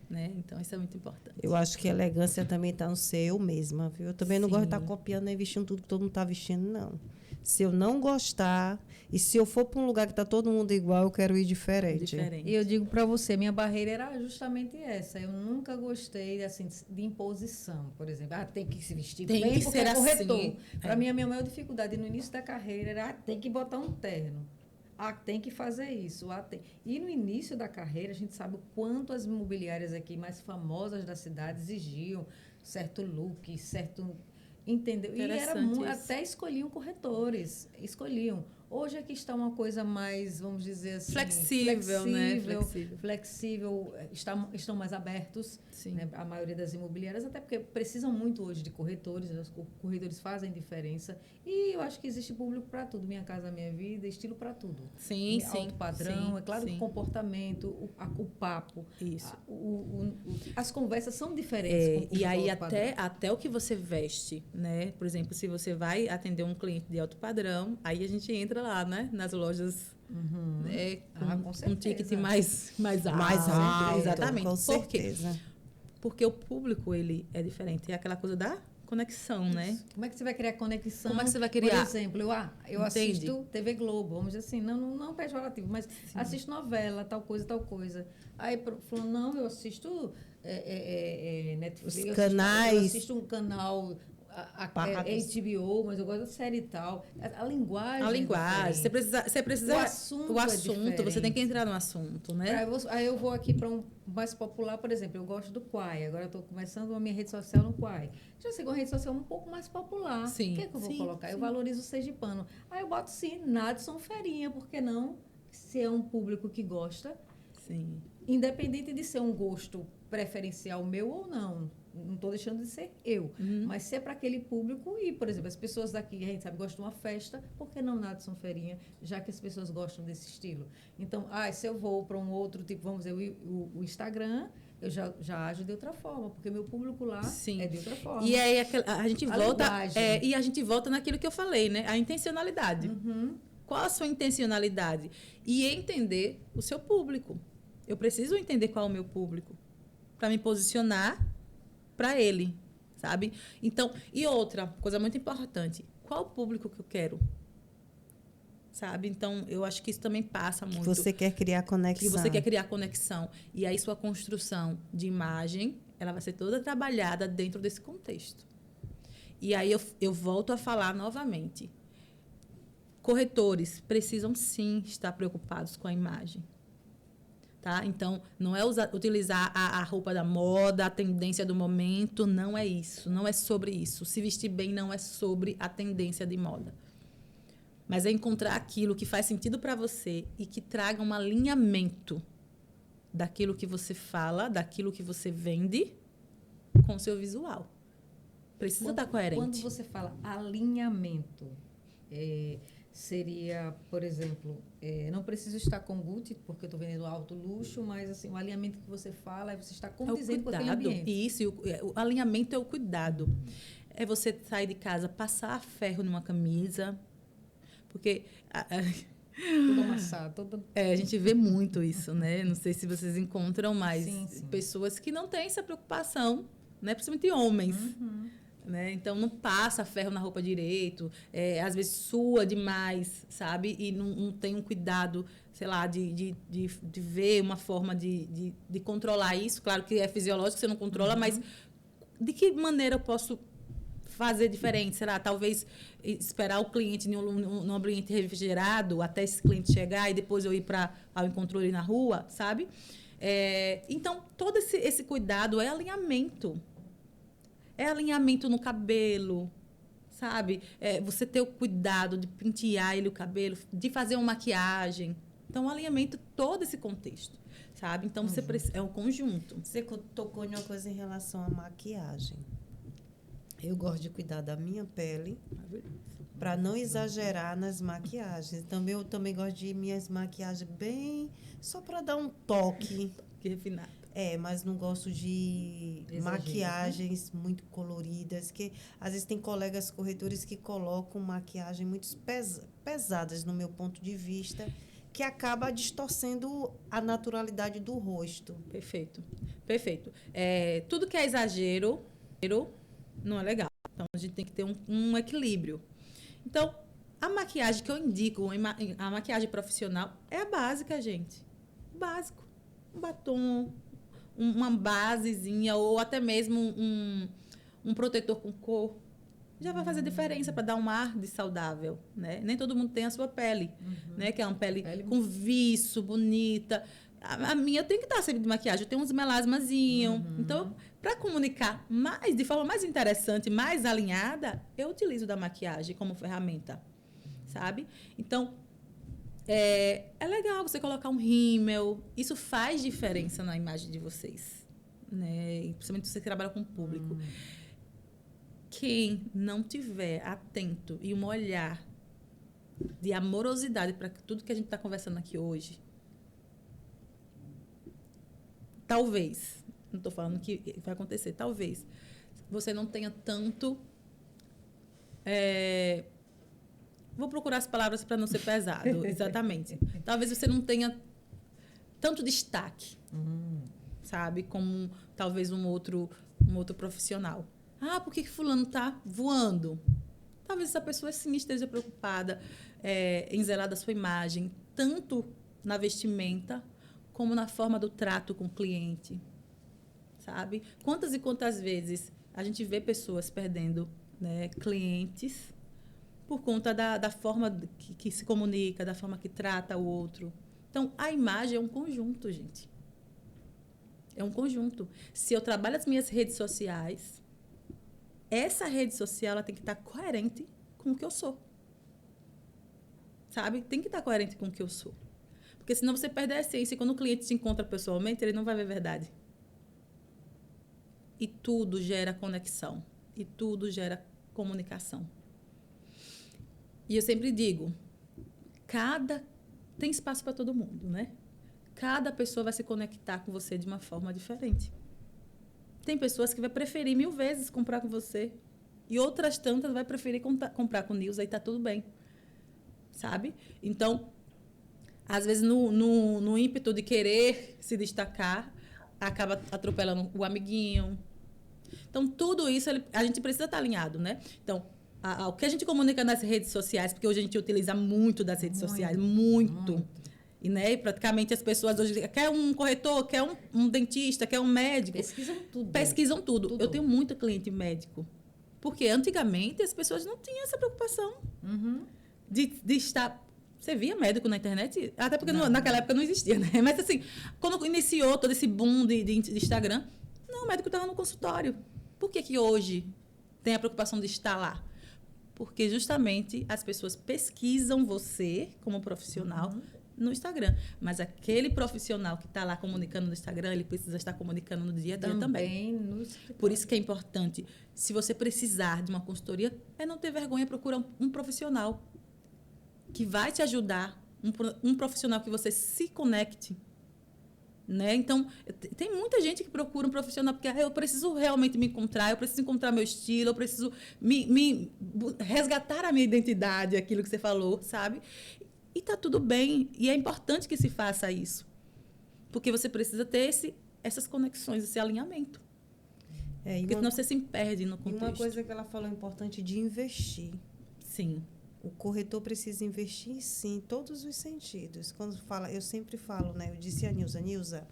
Né? Então, isso é muito importante. Eu acho que a elegância também está no ser eu mesma, viu? Eu também não gosto de estar copiando nem vestindo tudo que todo mundo está vestindo, não. Se eu não gostar, e se eu for para um lugar que está todo mundo igual, eu quero ir diferente. E eu digo para você, minha barreira era justamente essa. Eu nunca gostei assim, de imposição, por exemplo. Tem que se vestir tem bem que porque ser é corretor. assim. Para mim, a minha maior dificuldade no início da carreira era tem que botar um terno. Tem que fazer isso. E no início da carreira, a gente sabe o quanto as imobiliárias aqui mais famosas da cidade exigiam certo look, certo... Entendeu? E era até escolhiam corretores. Escolhiam. Hoje aqui está uma coisa mais, vamos dizer assim... Flexível, né? Flexível. Estão mais abertos, né? A maioria das imobiliárias, até porque precisam muito hoje de corretores. Os corretores fazem diferença. E eu acho que existe público para tudo. Minha Casa Minha Vida, estilo para tudo. Sim, alto padrão. É claro que o comportamento, o papo. Isso. As conversas são diferentes. E aí até o que você veste né? Por exemplo, se você vai atender um cliente de alto padrão, aí a gente entra lá, né? Nas lojas né? Com Com um certeza. ticket mais alto. Mais alto, Exatamente. com Por quê? certeza. Porque o público, ele é diferente. É aquela coisa da conexão, né? Como é que você vai criar conexão? Como é que você vai criar? Por exemplo, eu Entende? assisto TV Globo, vamos dizer assim, não pejorativo, mas assisto novela, tal coisa, tal coisa. Aí falou, não, eu assisto Netflix, Os eu canais. assisto um canal HBO, mas eu gosto da série e tal. A linguagem. A é linguagem. diferente. Você precisa. O assunto O é assunto, você tem que diferente. entrar no assunto, né? Aí eu vou aqui para um mais popular, por exemplo, eu gosto do Quai. Agora eu estou começando a minha rede social no Quai. Já sei que uma rede social um pouco mais popular. Sim, O que é que eu vou sim, colocar? Eu sim. valorizo o sergipano. Aí eu boto sim, Nadson Ferinha, por que não? Se é um público que gosta, Sim. independente de ser um gosto preferencial meu ou não. Não estou deixando de ser eu. Mas se é para aquele público, e, por exemplo, as pessoas daqui, a gente sabe, gostam de uma festa, por que não Nadson Ferinha, já que as pessoas gostam desse estilo? Então, se eu vou para um outro tipo, vamos dizer, o Instagram, eu já ajo de outra forma, porque meu público lá Sim. é de outra forma. E aí a gente A volta. linguagem. E a gente volta naquilo que eu falei, né? A intencionalidade. Qual a sua intencionalidade? E entender o seu público. Eu preciso entender qual é o meu público para me posicionar para ele, sabe? Então, e outra coisa muito importante, qual o público que eu quero? Sabe? Então, eu acho que isso também passa muito. Que você quer criar Que conexão. você quer criar conexão. E aí sua construção de imagem, ela vai ser toda trabalhada dentro desse contexto. E aí eu volto a falar novamente. Corretores precisam sim estar preocupados com a imagem. Tá? Então, não é utilizar a roupa da moda, a tendência do momento, não é isso. Não é sobre isso. Se vestir bem não é sobre a tendência de moda. Mas é encontrar aquilo que faz sentido para você e que traga um alinhamento daquilo que você fala, daquilo que você vende com o seu visual. Precisa estar coerente. Quando você fala alinhamento, seria, por exemplo, não preciso estar com Gucci, porque eu estou vendendo alto luxo, mas assim, o alinhamento que você fala é você estar condizente com aquele ambiente. Isso, o alinhamento é o cuidado. É você sair de casa, passar ferro numa camisa, porque Tudo amassado. a gente vê muito isso, né? Não sei se vocês encontram mais Sim. pessoas que não têm essa preocupação, né? Principalmente homens. Né? Então, não passa ferro na roupa direito, às vezes sua demais, sabe? E não tem um cuidado, sei lá, de ver uma forma de controlar isso. Claro que é fisiológico, você não controla, mas de que maneira eu posso fazer diferente? Será? Talvez esperar o cliente num ambiente refrigerado até esse cliente chegar e depois eu ir ao encontro ele na rua, sabe? Então, todo esse cuidado é alinhamento. É alinhamento no cabelo, sabe? Você ter o cuidado de pentear ele o cabelo, de fazer uma maquiagem. Então, alinhamento todo esse contexto, sabe? Então, você é um conjunto. Você tocou em uma coisa em relação à maquiagem. Eu gosto de cuidar da minha pele para não exagerar nas maquiagens. Eu também gosto de minhas maquiagens bem só para dar um toque. Que refinado. Mas não gosto de maquiagens muito coloridas, que às vezes tem colegas corretores que colocam maquiagem muito pesadas, no meu ponto de vista, que acaba distorcendo a naturalidade do rosto. Perfeito. Tudo que é exagero não é legal. Então, a gente tem que ter um equilíbrio. Então, a maquiagem que eu indico, a maquiagem profissional, é a básica, gente. O básico. Um batom, uma basezinha ou até mesmo um protetor com cor. Já vai fazer diferença para dar um ar de saudável, né? Nem todo mundo tem a sua pele, né? Que é uma pele com viço, bonita. A minha eu tenho que estar sempre de maquiagem, eu tenho uns melasmazinhos. Então, para comunicar de forma mais interessante, mais alinhada, eu utilizo da maquiagem como ferramenta, sabe? Então, é legal você colocar um rímel. Isso faz diferença na imagem de vocês, né? E principalmente se você trabalha com o público. Quem não tiver atento e um olhar de amorosidade para tudo que a gente está conversando aqui hoje, talvez, não estou falando que vai acontecer, talvez você não tenha tanto Vou procurar as palavras para não ser pesado, exatamente. Talvez você não tenha tanto destaque, sabe? Como talvez um outro profissional. Ah, por que fulano está voando? Talvez essa pessoa, sim, esteja preocupada em zelar da sua imagem, tanto na vestimenta como na forma do trato com o cliente, sabe? Quantas e quantas vezes a gente vê pessoas perdendo, né, clientes por conta da forma que se comunica, da forma que trata o outro. Então, a imagem é um conjunto, gente. É um conjunto. Se eu trabalho as minhas redes sociais, essa rede social ela tem que estar coerente com o que eu sou. Sabe? Tem que estar coerente com o que eu sou. Porque senão você perde a essência. E quando o cliente te encontra pessoalmente, ele não vai ver verdade. E tudo gera conexão. E tudo gera comunicação. E eu sempre digo, tem espaço para todo mundo, né? Cada pessoa vai se conectar com você de uma forma diferente. Tem pessoas que vai preferir 1000 vezes comprar com você. E outras tantas vai preferir comprar com Nilza e tá tudo bem. Sabe? Então, às vezes, no ímpeto de querer se destacar, acaba atropelando o amiguinho. Então, tudo isso a gente precisa estar alinhado, né? Então, o que a gente comunica nas redes sociais, porque hoje a gente utiliza muito das redes sociais, muito. E, né, praticamente as pessoas hoje quer um corretor, quer um dentista, quer um médico. Pesquisam tudo. Eu tenho muito cliente médico. Porque antigamente as pessoas não tinham essa preocupação de estar... Você via médico na internet? Até porque naquela época não existia, né? Mas assim, quando iniciou todo esse boom de Instagram, não, o médico estava no consultório. Por que hoje tem a preocupação de estar lá? Porque justamente as pessoas pesquisam você como profissional no Instagram. Mas aquele profissional que está lá comunicando no Instagram, ele precisa estar comunicando no dia a dia também. Por isso que é importante, se você precisar de uma consultoria, não ter vergonha, procurar um profissional que vai te ajudar, um profissional que você se conecte. Né? Então, tem muita gente que procura um profissional porque eu preciso realmente me encontrar, eu preciso encontrar meu estilo, eu preciso resgatar a minha identidade, aquilo que você falou, sabe? E tá tudo bem. E é importante que se faça isso. Porque você precisa ter essas conexões, esse alinhamento. Porque senão você se perde no contexto. E uma coisa que ela falou importante de investir. Sim. O corretor precisa investir, sim, em todos os sentidos. Quando fala, eu sempre falo, né? Eu disse a Nilza,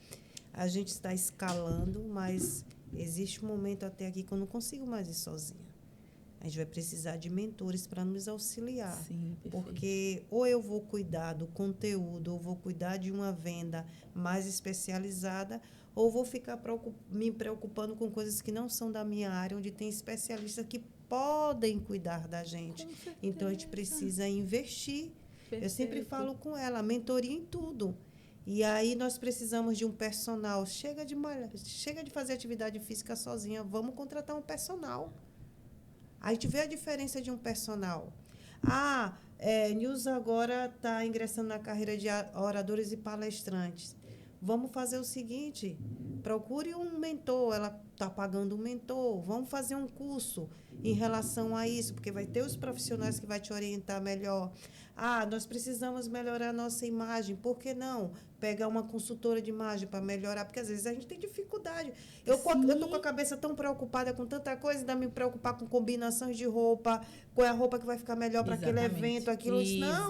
a gente está escalando, mas existe um momento até aqui que eu não consigo mais ir sozinha. A gente vai precisar de mentores para nos auxiliar. Sim, perfeito. Porque ou eu vou cuidar do conteúdo, ou vou cuidar de uma venda mais especializada, ou vou ficar me preocupando com coisas que não são da minha área, onde tem especialistas que podem cuidar da gente. Então, a gente precisa investir. Perfeito. Eu sempre falo com ela, mentoria em tudo. E aí, nós precisamos de um personal. Chega de fazer atividade física sozinha, vamos contratar um personal. A gente vê a diferença de um personal. Nilza agora está ingressando na carreira de oradores e palestrantes. Vamos fazer o seguinte, procure um mentor, ela está pagando um mentor, vamos fazer um curso em relação a isso, porque vai ter os profissionais que vai te orientar melhor. Nós precisamos melhorar a nossa imagem, por que não? Pegar uma consultora de imagem para melhorar, porque às vezes a gente tem dificuldade. Eu estou com a cabeça tão preocupada com tanta coisa, ainda me preocupar com combinações de roupa, qual é a roupa que vai ficar melhor para aquele evento, aquilo. Não,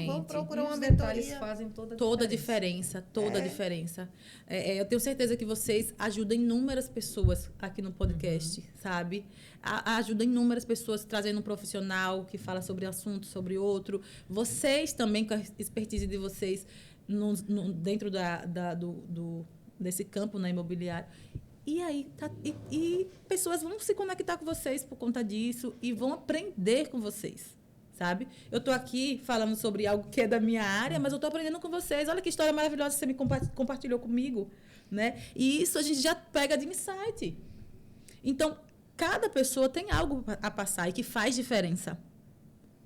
vamos procurar uma mentoria. Fazem toda a diferença. Toda a diferença. Eu tenho certeza que vocês ajudam inúmeras pessoas aqui no podcast, sabe? Ajudam inúmeras pessoas trazendo um profissional que fala sobre assunto, sobre outro. Vocês também, com a expertise de vocês, dentro desse campo, na imobiliária. E aí pessoas vão se conectar com vocês por conta disso e vão aprender com vocês, sabe? Eu estou aqui falando sobre algo que é da minha área, mas eu estou aprendendo com vocês. Olha que história maravilhosa que você me compartilhou comigo, né? E isso a gente já pega de insight. Então, cada pessoa tem algo a passar e que faz diferença.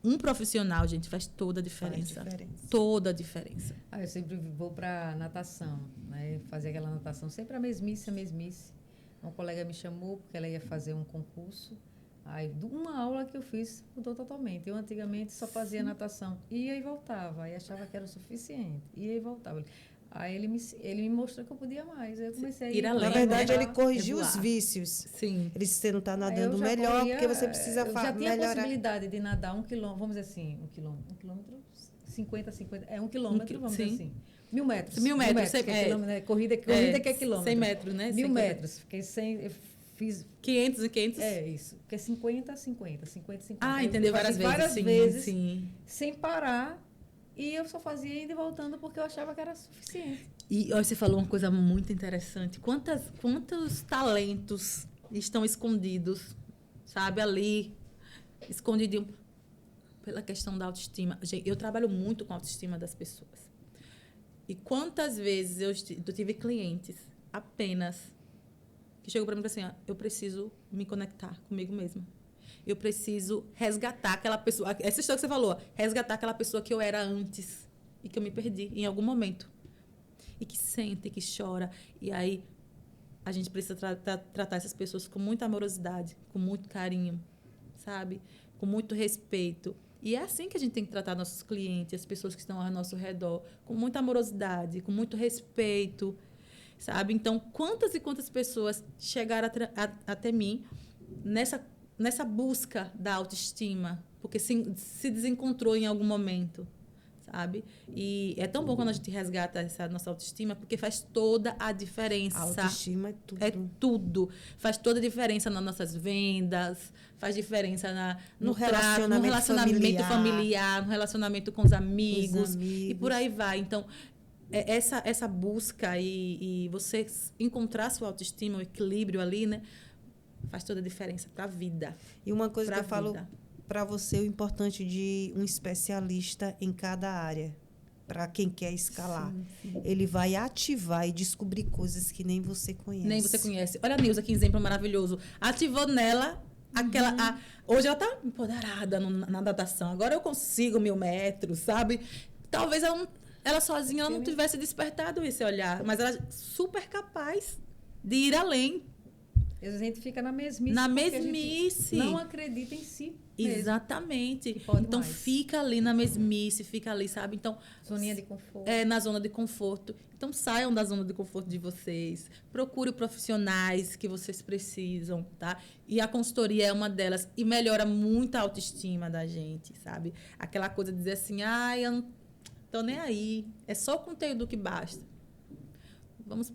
Um profissional, gente, faz toda a diferença. Toda a diferença. Eu sempre vou para natação, né? Fazer aquela natação, sempre a mesmice. Uma colega me chamou porque ela ia fazer um concurso Aí, de uma aula que eu fiz, mudou totalmente. Eu antigamente só fazia natação, ia e voltava, aí achava que era o suficiente, ia e voltava. Aí ele me mostrou que eu podia mais. Aí eu comecei a Ir ir além, Na né? verdade, ele voltar. corrigiu É os voar. vícios. Sim. Ele disse que você não está Aí nadando eu já melhor, corria, porque você precisa eu já tinha a melhorar. possibilidade de nadar 1 quilômetro, vamos dizer assim, 1 quilômetro, 50, é 1 quilômetro, vamos dizer sim. assim. 1.000 metros. 1.000 metros, que é é. quilômetro, né? Corrida que é quilômetro. 100 metros, né? 1.000 50. metros. Fiquei eu fiz 500 e 500. é isso, porque é 50, 50, 50, 50. Ah, Eu entendeu? fazia Várias vezes. vezes, Sim. sem parar, e eu só fazia indo e voltando porque eu achava que era suficiente. E olha, você falou uma coisa muito interessante. Quantos talentos estão escondidos, sabe, ali, escondidinho pela questão da autoestima. Gente, eu trabalho muito com a autoestima das pessoas. E quantas vezes eu tive clientes apenas que chegou para mim e falou assim, eu preciso me conectar comigo mesma. Eu preciso resgatar aquela pessoa, essa história que você falou, resgatar aquela pessoa que eu era antes e que eu me perdi em algum momento. E que sente, que chora. E aí a gente precisa tratar essas pessoas com muita amorosidade, com muito carinho, sabe? Com muito respeito. E é assim que a gente tem que tratar nossos clientes, as pessoas que estão ao nosso redor, com muita amorosidade, com muito respeito, sabe? Então, quantas e quantas pessoas chegaram até mim nessa busca da autoestima, porque se desencontrou em algum momento, sabe? E é tão bom quando a gente resgata essa nossa autoestima, porque faz toda a diferença. A autoestima é tudo. É tudo. Faz toda a diferença nas nossas vendas, faz diferença no relacionamento familiar, no relacionamento com os amigos. E por aí vai. Então, essa busca e você encontrar sua autoestima, o equilíbrio ali, né? Faz toda a diferença para a vida. E uma coisa que eu falo para você, o importante de um especialista em cada área, para quem quer escalar. Sim, sim. Ele vai ativar e descobrir coisas que nem você conhece. Nem você conhece. Olha a Nilza, que exemplo maravilhoso. Ativou nela aquela... hoje ela está empoderada na natação. Agora eu consigo 1.000 metros, sabe? Talvez ela sozinha não tivesse despertado esse olhar, mas ela é super capaz de ir além. A gente fica na mesmice. Na mesmice. Não acredita em si mesmo. Exatamente. Então, mais. fica ali na mesmice, fica ali, sabe? Então, Zoninha de conforto. na zona de conforto. Então, saiam da zona de conforto de vocês. Procure profissionais que vocês precisam, tá? E a consultoria é uma delas. E melhora muito a autoestima da gente, sabe? Aquela coisa de dizer assim, eu não tô nem aí. É só o conteúdo que basta. Vamos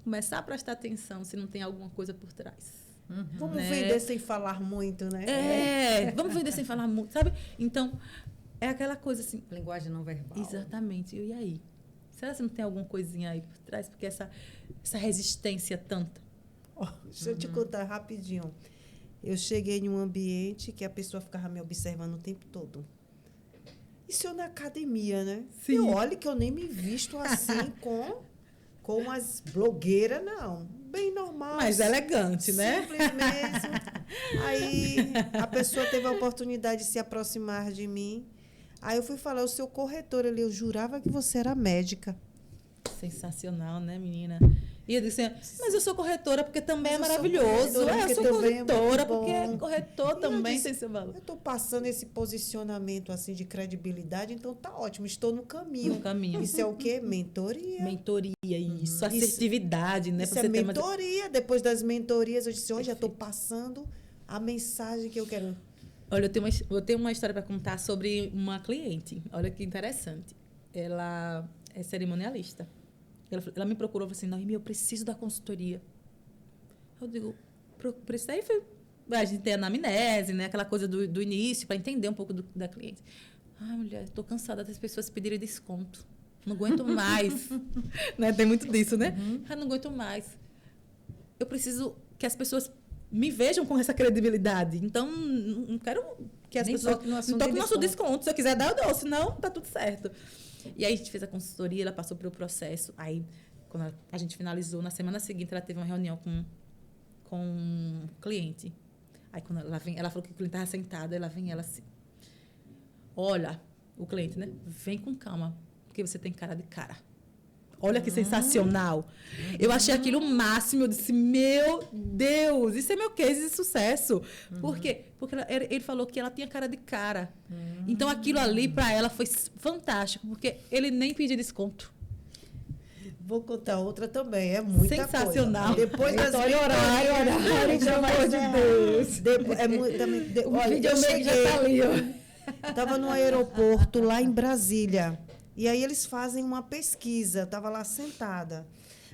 começar a prestar atenção se não tem alguma coisa por trás. Vamos vender sem falar muito, né? Vamos vender sem falar muito, sabe? Então, é aquela coisa assim... Linguagem não verbal. Exatamente. E aí? Será que não tem alguma coisinha aí por trás? Porque essa resistência tanta. Deixa eu te contar rapidinho. Eu cheguei em um ambiente que a pessoa ficava me observando o tempo todo. Isso eu na academia, né? Sim. Eu olho que eu nem me visto assim com as blogueiras, não. Bem normal. Mas elegante, né? Simples mesmo. Aí a pessoa teve a oportunidade de se aproximar de mim. Aí eu fui falar, o seu corretor ali, eu jurava que você era médica. Sensacional, né, menina? E eu disse, mas eu sou corretora porque também é Mas eu sou maravilhoso. corretora Eu porque sou também é corretora muito porque bom. corretor E eu também disse, tem seu valor. Eu estou passando esse posicionamento assim de credibilidade, então tá ótimo, estou no caminho. No caminho. Isso é o quê? Mentoria. Mentoria, isso. Assertividade, né? Isso Pra é você ter mais- mentoria. Depois das mentorias, eu disse, hoje já estou passando a mensagem que eu quero. Olha, eu tenho uma história para contar sobre uma cliente. Olha que interessante. Ela é cerimonialista. Ela me procurou e falou assim, Noemi, eu preciso da consultoria. Eu digo, preciso. Aí foi, a gente tem a anamnese, né? Aquela coisa do início, para entender um pouco da cliente. Ai, mulher, estou cansada das pessoas pedirem desconto. Não aguento mais. Né? Tem muito disso, né? Não aguento mais. Eu preciso que as pessoas me vejam com essa credibilidade. Então, não quero que as Nem pessoas... toque no assunto Não toque de no nosso desconto. desconto. Se eu quiser dar, eu dou. Senão, tá tudo certo. E aí, a gente fez a consultoria, ela passou pelo processo. Aí, quando a gente finalizou, na semana seguinte, ela teve uma reunião com um cliente. Aí, quando ela falou que o cliente estava sentado, ela assim... Olha, o cliente, né? Vem com calma, porque você tem cara de cara. Olha que sensacional. Eu achei aquilo o máximo. Eu disse, meu Deus, isso é meu case de sucesso. Por quê? Porque ele falou que ela tinha cara de cara. Então, aquilo ali, para ela, foi fantástico. Porque ele nem pediu desconto. Vou contar outra também, é muita sensacional. Coisa. Depois das Olha o horário, pelo amor de Deus. Olha, eu cheguei, já tá ali, ó. Tava no aeroporto, lá em Brasília. E aí eles fazem uma pesquisa. Eu tava lá sentada.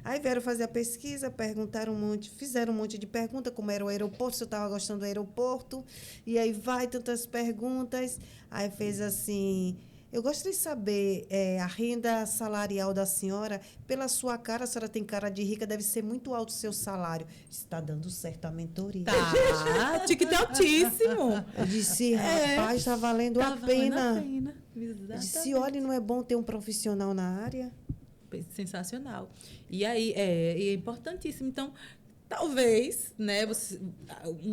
Aí vieram fazer a pesquisa, perguntaram fizeram um monte de perguntas, como era o aeroporto, se eu estava gostando do aeroporto. E aí vai tantas perguntas. Aí fez assim... Eu gostaria de saber a renda salarial da senhora. Pela sua cara, a senhora tem cara de rica, deve ser muito alto o seu salário. Está dando certo a mentoria. Tá, tinha que ter altíssimo. Eu disse, rapaz, está valendo a pena. Valendo a pena. Eu disse, olha, não é bom ter um profissional na área? Sensacional. E aí, é importantíssimo. Então, talvez, né,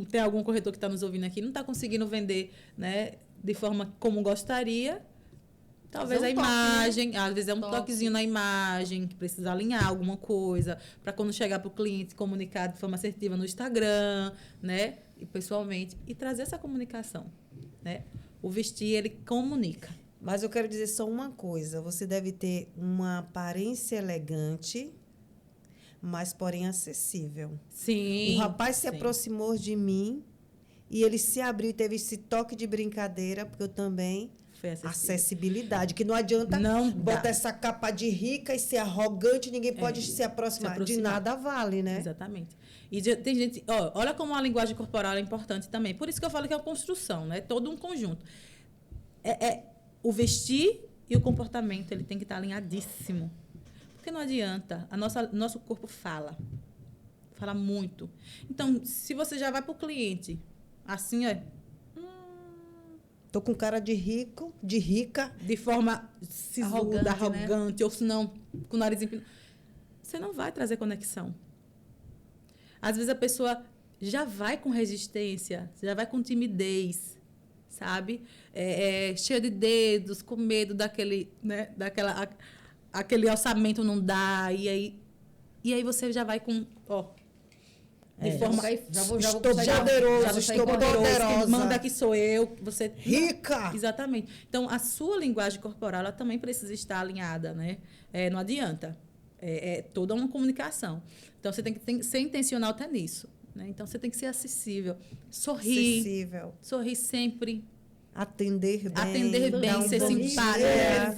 tem algum corretor que está nos ouvindo aqui, não está conseguindo vender, né, de forma como gostaria. Talvez a imagem, às vezes é um toquezinho na imagem, que precisa alinhar alguma coisa, para quando chegar para o cliente, comunicar de forma assertiva no Instagram, né? E pessoalmente, e trazer essa comunicação, né? O vestir, ele comunica. Mas eu quero dizer só uma coisa, você deve ter uma aparência elegante, mas porém acessível. Sim. O rapaz se aproximou de mim e ele se abriu e teve esse toque de brincadeira, porque eu também... Acessibilidade, que não adianta botar essa capa de rica e ser arrogante, ninguém pode se aproximar. De nada vale, né? Exatamente. E tem gente... olha como a linguagem corporal é importante também. Por isso que eu falo que é uma construção, né? Todo um conjunto. O vestir e o comportamento, ele tem que estar alinhadíssimo. Porque não adianta. Nosso corpo fala. Fala muito. Então, se você já vai para o cliente, assim, Tô com cara de rico, de rica. De forma sisuda, arrogante, né? Ou se não, com o nariz empinado. Você não vai trazer conexão. Às vezes a pessoa já vai com resistência, já vai com timidez, sabe? Cheia de dedos, com medo daquele, né? Aquele orçamento não dá. E aí você já vai com... De forma... Estou poderoso, estou poderosa. Quem manda aqui sou eu. Você... Rica! Exatamente. Então, a sua linguagem corporal, ela também precisa estar alinhada, né? Não adianta. É toda uma comunicação. Então, você tem que ser intencional até nisso. Né? Então, você tem que ser acessível. Sorrir sempre. Atender bem, ser simpática.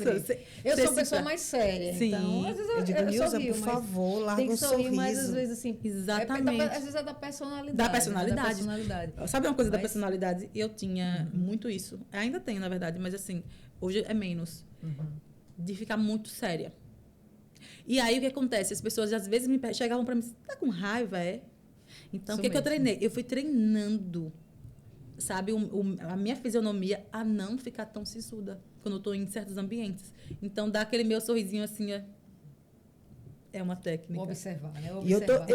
Eu sou a pessoa mais séria. Sim. Então, às vezes eu digo, Nilza, por favor, larga um sorriso. Mas às vezes, assim... Exatamente. Às vezes é da personalidade. Da personalidade. Da personalidade. Sabe uma coisa da personalidade? Eu tinha muito isso. Ainda tenho, na verdade, mas assim, hoje é menos. De ficar muito séria. E aí, o que acontece? As pessoas, às vezes, chegavam para mim, você tá com raiva, Então, o que eu treinei? Eu fui treinando... Sabe, a minha fisionomia a não ficar tão sisuda quando eu estou em certos ambientes. Então, dá aquele meu sorrisinho assim, é uma técnica. Observar, né?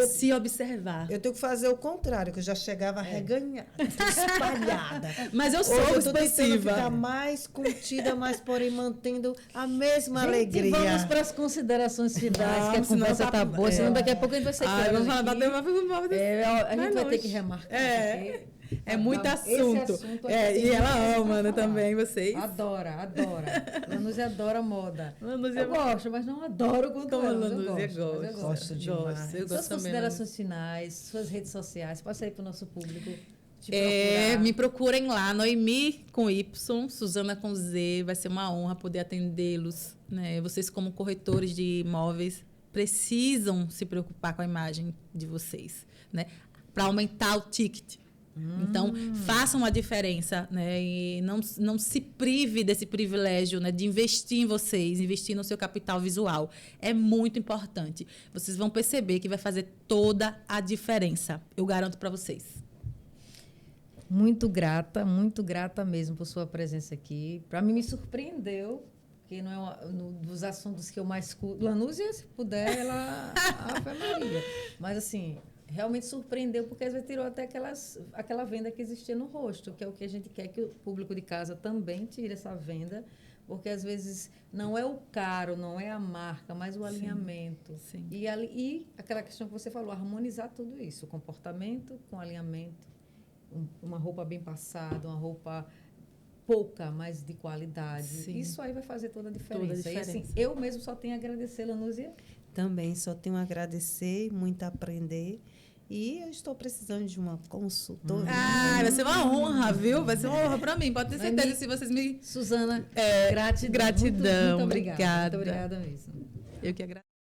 Se observar. Eu tenho que fazer o contrário, que eu já chegava reganhada, espalhada. Mas eu sou expressiva. Eu estou tentando ficar mais contida, mas porém mantendo a mesma alegria. Vamos para as considerações finais, que a conversa está boa, senão daqui a pouco a gente vai ser vamos falar, a gente vai ter que remarcar. É muito assunto. E ela ama, né, também, vocês. Adora. Lanúzia adora moda. Eu gosto, mas não adoro quanto ela. Eu gosto demais. Suas considerações finais, suas redes sociais, pode sair para o nosso público. Me procurem lá, Noemi com Y, Suzana com Z. Vai ser uma honra poder atendê-los. Né? Vocês, como corretores de imóveis, precisam se preocupar com a imagem de vocês, né? Para aumentar o ticket. Então, façam a diferença, né? E não se prive desse privilégio, né? De investir em vocês, investir no seu capital visual. É muito importante. Vocês vão perceber que vai fazer toda a diferença. Eu garanto para vocês. Muito grata mesmo por sua presença aqui. Para mim, me surpreendeu, porque não é dos assuntos que eu mais escuto. Lanúzia, se puder, ela... Ave Maria. Mas, assim... Realmente surpreendeu, porque às vezes tirou até aquela venda que existia no rosto, que é o que a gente quer que o público de casa também tire essa venda, Porque às vezes não é o caro, não é a marca, mas o alinhamento. Sim. E aquela questão que você falou, harmonizar tudo isso, o comportamento com alinhamento, uma roupa bem passada, uma roupa pouca, mas de qualidade. Sim. Isso aí vai fazer toda a diferença. Toda a diferença. E assim, eu mesmo só tenho a agradecer, Lanúzia. Também só tenho a agradecer, muito a aprender. E eu estou precisando de uma consultoria. Ah, vai ser uma honra, viu? Vai ser uma honra para mim. Pode ter certeza se vocês me... Suzana, É, gratidão. gratidão, Muito obrigada. obrigada. Muito obrigada mesmo. Eu que agradeço.